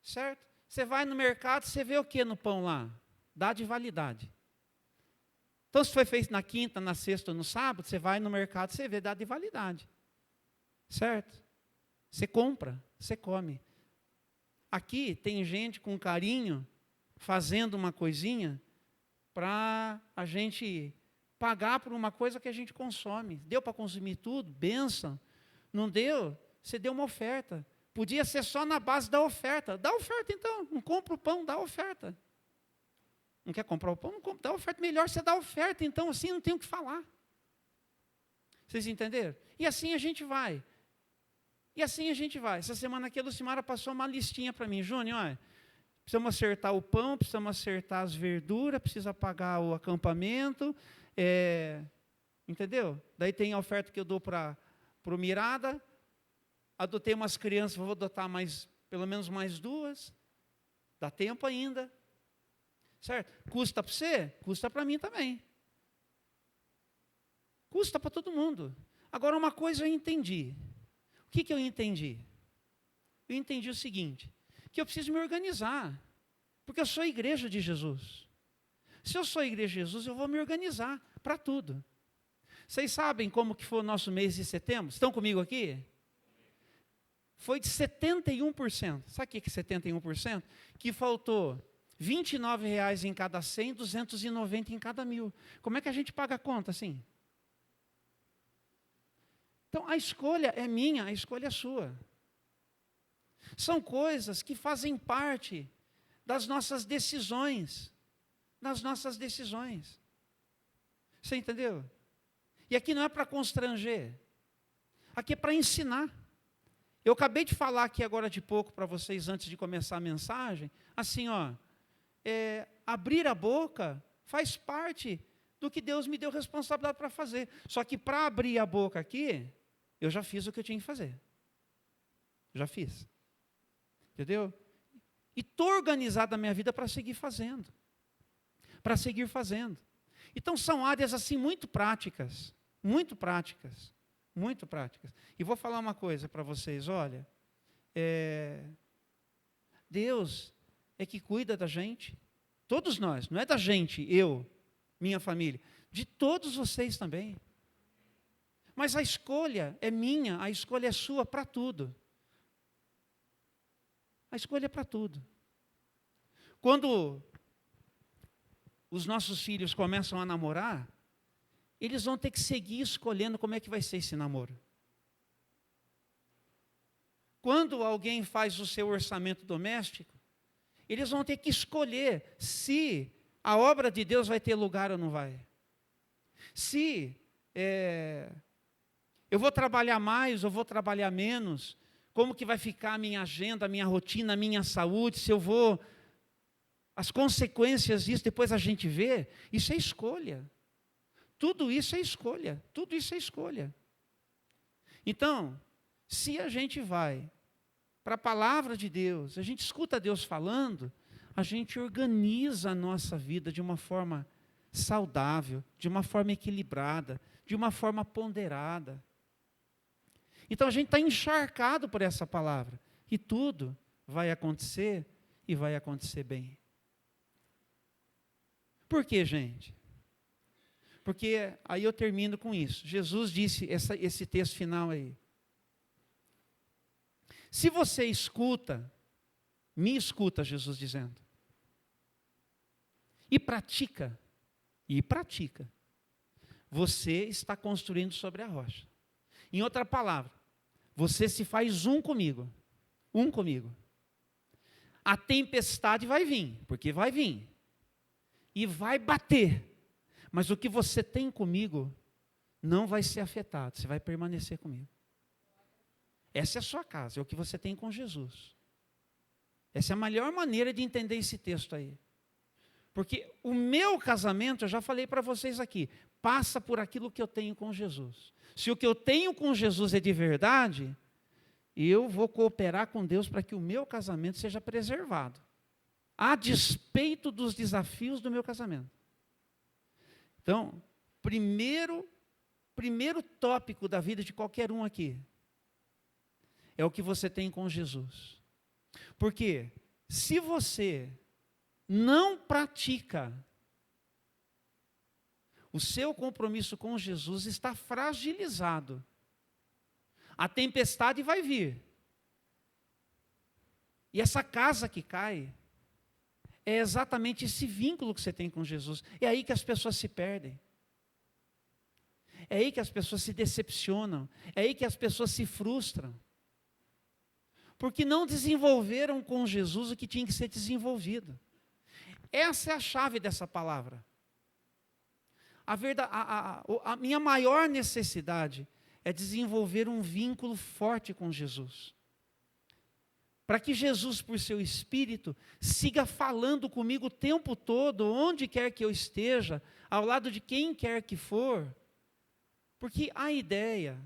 Certo? Você vai no mercado, você vê o que no pão lá? Dá de validade. Então, se foi feito na quinta, na sexta ou no sábado, você vai no mercado, você vê, dá de validade. Certo? Você compra, você come. Aqui tem gente com carinho, fazendo uma coisinha, para a gente pagar por uma coisa que a gente consome. Deu para consumir tudo? Bênção. Não deu? Você deu uma oferta. Podia ser só na base da oferta. Dá oferta então. Não compra o pão, dá oferta. Não quer comprar o pão? Não compra, dá oferta. Melhor você dar oferta, então assim não tem o que falar. Vocês entenderam? E assim a gente vai. E assim a gente vai. Essa semana aqui a Lucimara passou uma listinha para mim. Júnior, olha, precisamos acertar o pão, precisamos acertar as verduras, precisa pagar o acampamento. Entendeu? Daí tem a oferta que eu dou para o Mirada. Adotei umas crianças, vou adotar pelo menos mais 2. Dá tempo ainda. Certo? Custa para você? Custa para mim também. Custa para todo mundo. Agora, uma coisa eu entendi. O que eu entendi? Eu entendi o seguinte, que eu preciso me organizar, porque eu sou a igreja de Jesus. Se eu sou a igreja de Jesus, eu vou me organizar para tudo. Vocês sabem como que foi o nosso mês de setembro? Estão comigo aqui? Foi de 71%. Sabe o que é 71%? Que faltou R$29 em cada 100, 290 em cada 1.000. Como é que a gente paga a conta assim? Então, a escolha é minha, a escolha é sua. São coisas que fazem parte das nossas decisões. Das nossas decisões. Você entendeu? E aqui não é para constranger. Aqui é para ensinar. Eu acabei de falar aqui agora de pouco para vocês, antes de começar a mensagem, assim, abrir a boca faz parte do que Deus me deu responsabilidade para fazer. Só que para abrir a boca aqui, eu já fiz o que eu tinha que fazer. Já fiz. Entendeu? E estou organizado na minha vida para seguir fazendo. Para seguir fazendo. Então são áreas assim muito práticas. Muito práticas. Muito práticas. E vou falar uma coisa para vocês, olha. Deus é que cuida da gente. Todos nós, não é da gente, eu, minha família. De todos vocês também. Mas a escolha é minha, a escolha é sua para tudo. A escolha é para tudo. Quando os nossos filhos começam a namorar, eles vão ter que seguir escolhendo como é que vai ser esse namoro. Quando alguém faz o seu orçamento doméstico, eles vão ter que escolher se a obra de Deus vai ter lugar ou não vai. Se eu vou trabalhar mais ou vou trabalhar menos, como que vai ficar a minha agenda, a minha rotina, a minha saúde, se eu vou... As consequências disso, depois a gente vê, isso é escolha. Tudo isso é escolha, tudo isso é escolha. Então, se a gente vai para a palavra de Deus, a gente escuta Deus falando, a gente organiza a nossa vida de uma forma saudável, de uma forma equilibrada, de uma forma ponderada. Então a gente está encharcado por essa palavra, e tudo vai acontecer e vai acontecer bem. Por quê, gente? Porque aí eu termino com isso. Jesus disse esse texto final aí. Se você escuta, me escuta, Jesus dizendo, e pratica, você está construindo sobre a rocha. Em outra palavra, você se faz um comigo. A tempestade vai vir, porque vai vir. E vai bater. Mas o que você tem comigo não vai ser afetado. Você vai permanecer comigo. Essa é a sua casa, é o que você tem com Jesus. Essa é a melhor maneira de entender esse texto aí. Porque o meu casamento, eu já falei para vocês aqui, passa por aquilo que eu tenho com Jesus. Se o que eu tenho com Jesus é de verdade, eu vou cooperar com Deus para que o meu casamento seja preservado, a despeito dos desafios do meu casamento. Então, primeiro tópico da vida de qualquer um aqui é o que você tem com Jesus. Porque se você não pratica, o seu compromisso com Jesus está fragilizado. A tempestade vai vir. E essa casa que cai é exatamente esse vínculo que você tem com Jesus. É aí que as pessoas se perdem. É aí que as pessoas se decepcionam. É aí que as pessoas se frustram. Porque não desenvolveram com Jesus o que tinha que ser desenvolvido. Essa é a chave dessa palavra. A minha maior necessidade é desenvolver um vínculo forte com Jesus. Para que Jesus, por seu Espírito, siga falando comigo o tempo todo, onde quer que eu esteja, ao lado de quem quer que for. Porque a ideia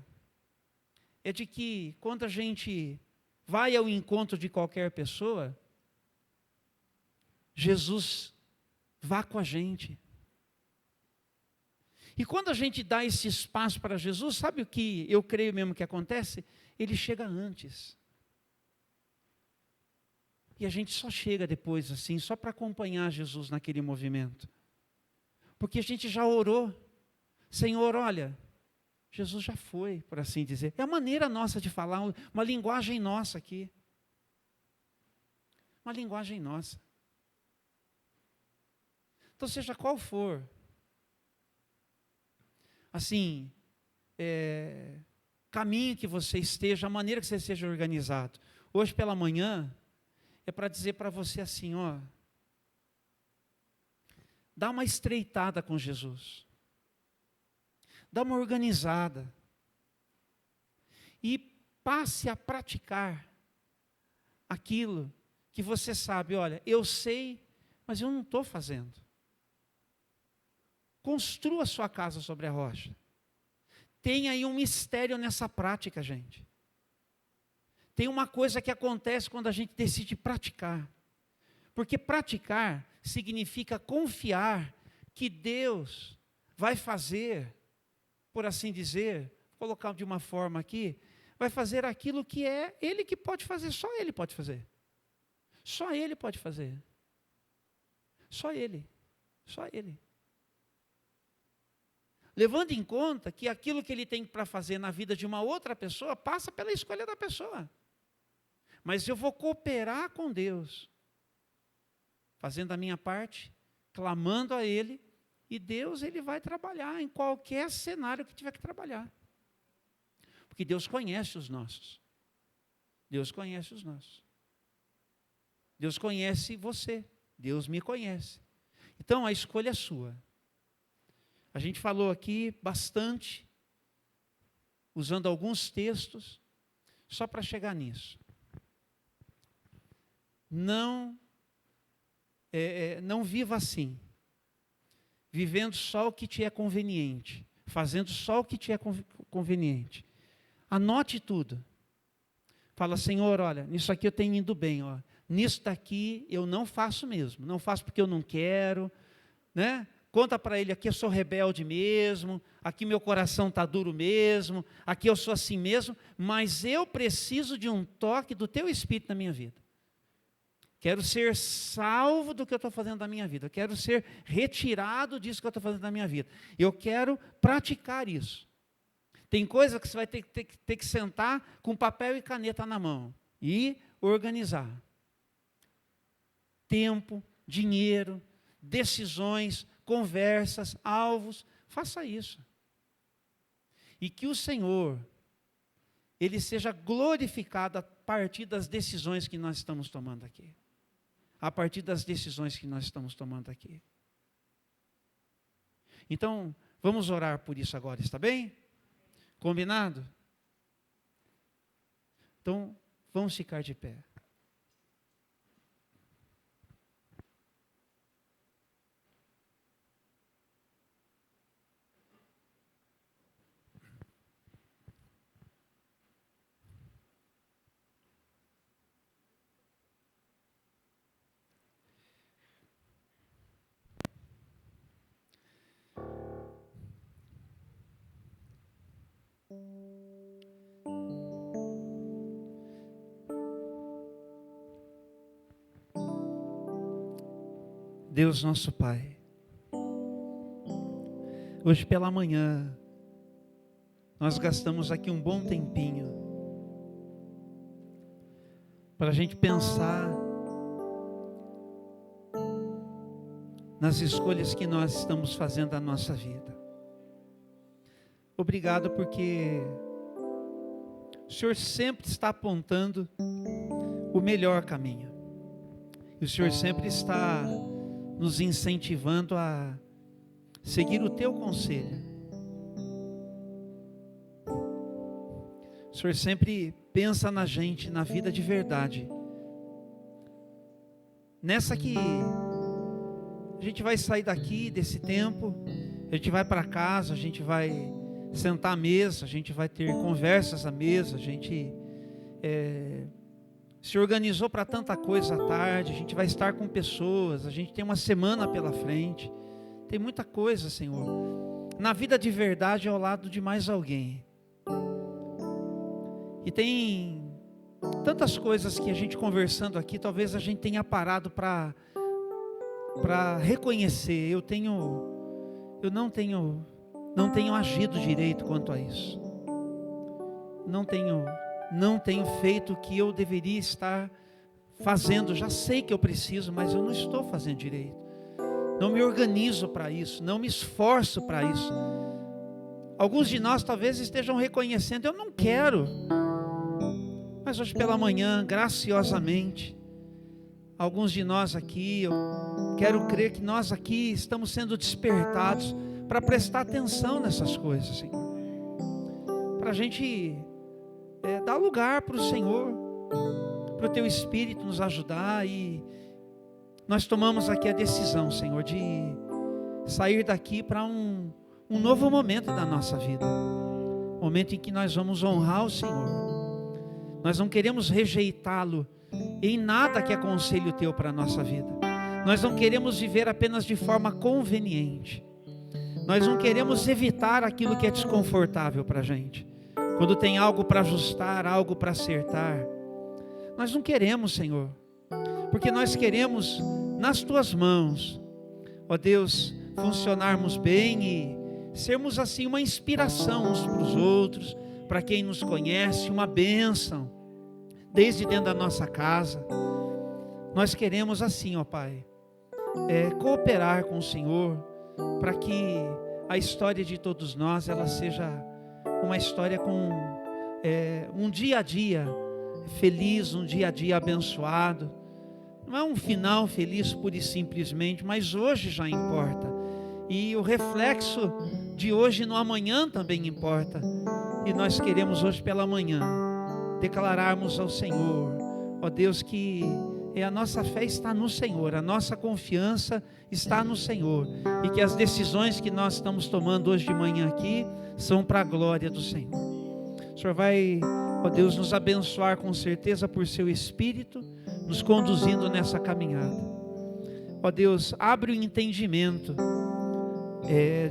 é de que, quando a gente vai ao encontro de qualquer pessoa, Jesus vá com a gente. E quando a gente dá esse espaço para Jesus, sabe o que eu creio mesmo que acontece? Ele chega antes. E a gente só chega depois assim, só para acompanhar Jesus naquele movimento. Porque a gente já orou. Senhor, olha, Jesus já foi, por assim dizer. É a maneira nossa de falar, uma linguagem nossa aqui. Uma linguagem nossa. Então, seja qual for, assim, caminho que você esteja, a maneira que você seja organizado. Hoje pela manhã, é para dizer para você assim, ó, dá uma estreitada com Jesus. Dá uma organizada. E passe a praticar aquilo que você sabe, olha, eu sei, mas eu não estou fazendo. Construa sua casa sobre a rocha. Tem aí um mistério nessa prática, gente. Tem uma coisa que acontece quando a gente decide praticar. Porque praticar significa confiar que Deus vai fazer, por assim dizer, vou colocar de uma forma aqui, vai fazer aquilo que é Ele que pode fazer, só Ele pode fazer. Só Ele pode fazer. Só Ele. Só Ele. Levando em conta que aquilo que Ele tem para fazer na vida de uma outra pessoa, passa pela escolha da pessoa. Mas eu vou cooperar com Deus, fazendo a minha parte, clamando a Ele, e Deus Ele vai trabalhar em qualquer cenário que tiver que trabalhar. Porque Deus conhece os nossos. Deus conhece os nossos. Deus conhece você. Deus me conhece. Então a escolha é sua. A gente falou aqui bastante, usando alguns textos, só para chegar nisso. Não viva assim, vivendo só o que te é conveniente, fazendo só o que te é conveniente. Anote tudo. Fala, Senhor, olha, nisso aqui eu tenho indo bem, ó. Nisso daqui eu não faço mesmo, não faço porque eu não quero, né? Conta para Ele, aqui eu sou rebelde mesmo, aqui meu coração está duro mesmo, aqui eu sou assim mesmo, mas eu preciso de um toque do Teu Espírito na minha vida. Quero ser salvo do que eu estou fazendo na minha vida. Eu quero ser retirado disso que eu estou fazendo na minha vida. Eu quero praticar isso. Tem coisa que você vai ter que sentar com papel e caneta na mão e organizar. Tempo, dinheiro, decisões, conversas, alvos. Faça isso. E que o Senhor, Ele seja glorificado a partir das decisões que nós estamos tomando aqui. A partir das decisões que nós estamos tomando aqui. Então, vamos orar por isso agora, está bem? Combinado? Então, vamos ficar de pé. Deus nosso Pai, hoje pela manhã, nós gastamos aqui um bom tempinho para a gente pensar nas escolhas que nós estamos fazendo na nossa vida. Obrigado porque o Senhor sempre está apontando o melhor caminho. E o Senhor sempre está nos incentivando a seguir o teu conselho. O Senhor sempre pensa na gente, na vida de verdade. Nessa que a gente vai sair daqui, desse tempo, a gente vai para casa, a gente vai sentar à mesa, a gente vai ter conversas à mesa, a gente se organizou para tanta coisa à tarde, a gente vai estar com pessoas, a gente tem uma semana pela frente, tem muita coisa, Senhor, na vida de verdade ao lado de mais alguém, e tem tantas coisas que a gente conversando aqui, talvez a gente tenha parado para reconhecer, eu não tenho agido direito quanto a isso, não tenho feito o que eu deveria estar fazendo. Já sei que eu preciso, mas eu não estou fazendo direito, não me organizo para isso, não me esforço para isso. Alguns de nós talvez estejam reconhecendo, eu não quero, mas hoje pela manhã, graciosamente, alguns de nós aqui, eu quero crer que nós aqui estamos sendo despertados para prestar atenção nessas coisas, Senhor, para a gente dar lugar para o Senhor, para o teu Espírito nos ajudar. E nós tomamos aqui a decisão, Senhor, de sair daqui para um novo momento da nossa vida, momento em que nós vamos honrar o Senhor. Nós não queremos rejeitá-lo em nada que é conselho teu para a nossa vida. Nós não queremos viver apenas de forma conveniente. Nós não queremos evitar aquilo que é desconfortável para a gente. Quando tem algo para ajustar, algo para acertar, nós não queremos, Senhor, porque nós queremos nas tuas mãos, ó Deus, funcionarmos bem e sermos assim uma inspiração uns para os outros, para quem nos conhece, uma bênção, desde dentro da nossa casa. Nós queremos assim, ó Pai, cooperar com o Senhor, para que a história de todos nós, ela seja uma história com um dia a dia feliz, um dia a dia abençoado. Não é um final feliz pura e simplesmente, mas hoje já importa. E o reflexo de hoje no amanhã também importa. E nós queremos hoje pela manhã declararmos ao Senhor, ó Deus, que a nossa fé está no Senhor, a nossa confiança está no Senhor, e que as decisões que nós estamos tomando hoje de manhã aqui são para a glória do Senhor. O Senhor vai, ó Deus, nos abençoar com certeza por seu Espírito, nos conduzindo nessa caminhada. Ó Deus, abre o entendimento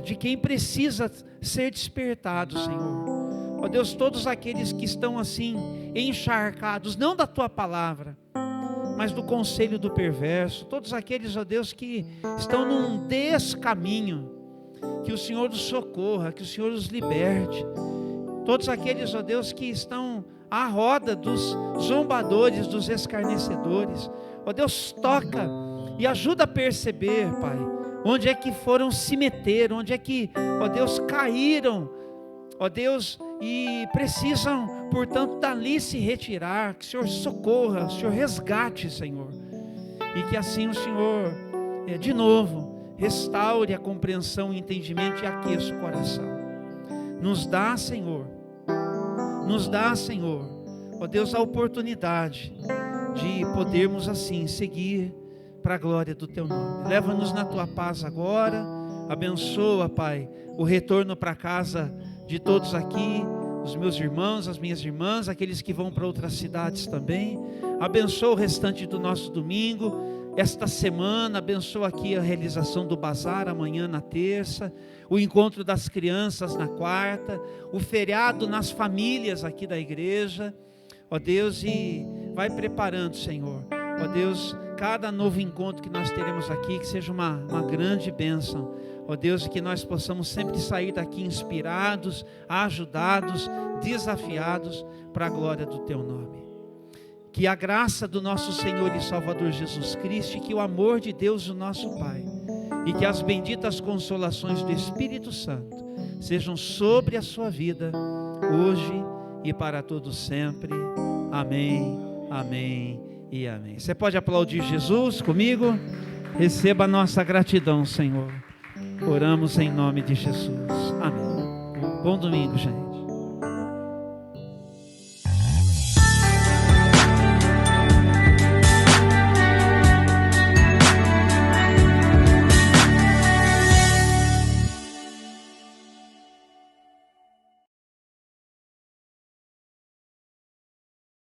de quem precisa ser despertado, Senhor. Ó Deus, todos aqueles que estão assim encharcados, não da tua palavra, mas do conselho do perverso, todos aqueles, ó Deus, que estão num descaminho, que o Senhor os socorra, que o Senhor os liberte. Todos aqueles, ó Deus, que estão à roda dos zombadores, dos escarnecedores, ó Deus, toca e ajuda a perceber, Pai, onde é que foram se meter, onde é que, ó Deus, caíram, ó Deus, e precisam, portanto, dali se retirar. Que o Senhor socorra, o Senhor resgate, Senhor, e que assim o Senhor, de novo, restaure a compreensão, o entendimento e aqueça o coração. Nos dá, Senhor, ó Deus, a oportunidade de podermos assim seguir para a glória do teu nome. Leva-nos na tua paz agora, abençoa, Pai, o retorno para casa de todos aqui, os meus irmãos, as minhas irmãs, aqueles que vão para outras cidades também. Abençoa o restante do nosso domingo, esta semana, abençoa aqui a realização do bazar amanhã na terça, o encontro das crianças na quarta, o feriado nas famílias aqui da igreja, ó Deus, e vai preparando, Senhor, ó Deus, cada novo encontro que nós teremos aqui, que seja uma grande bênção, ó Deus, e que nós possamos sempre sair daqui inspirados, ajudados, desafiados para a glória do Teu nome. Que a graça do nosso Senhor e Salvador Jesus Cristo, e que o amor de Deus, o nosso Pai, e que as benditas consolações do Espírito Santo sejam sobre a sua vida, hoje e para todos sempre. Amém, amém e amém. Você pode aplaudir Jesus comigo? Receba a nossa gratidão, Senhor. Oramos em nome de Jesus. Amém. Bom domingo, gente.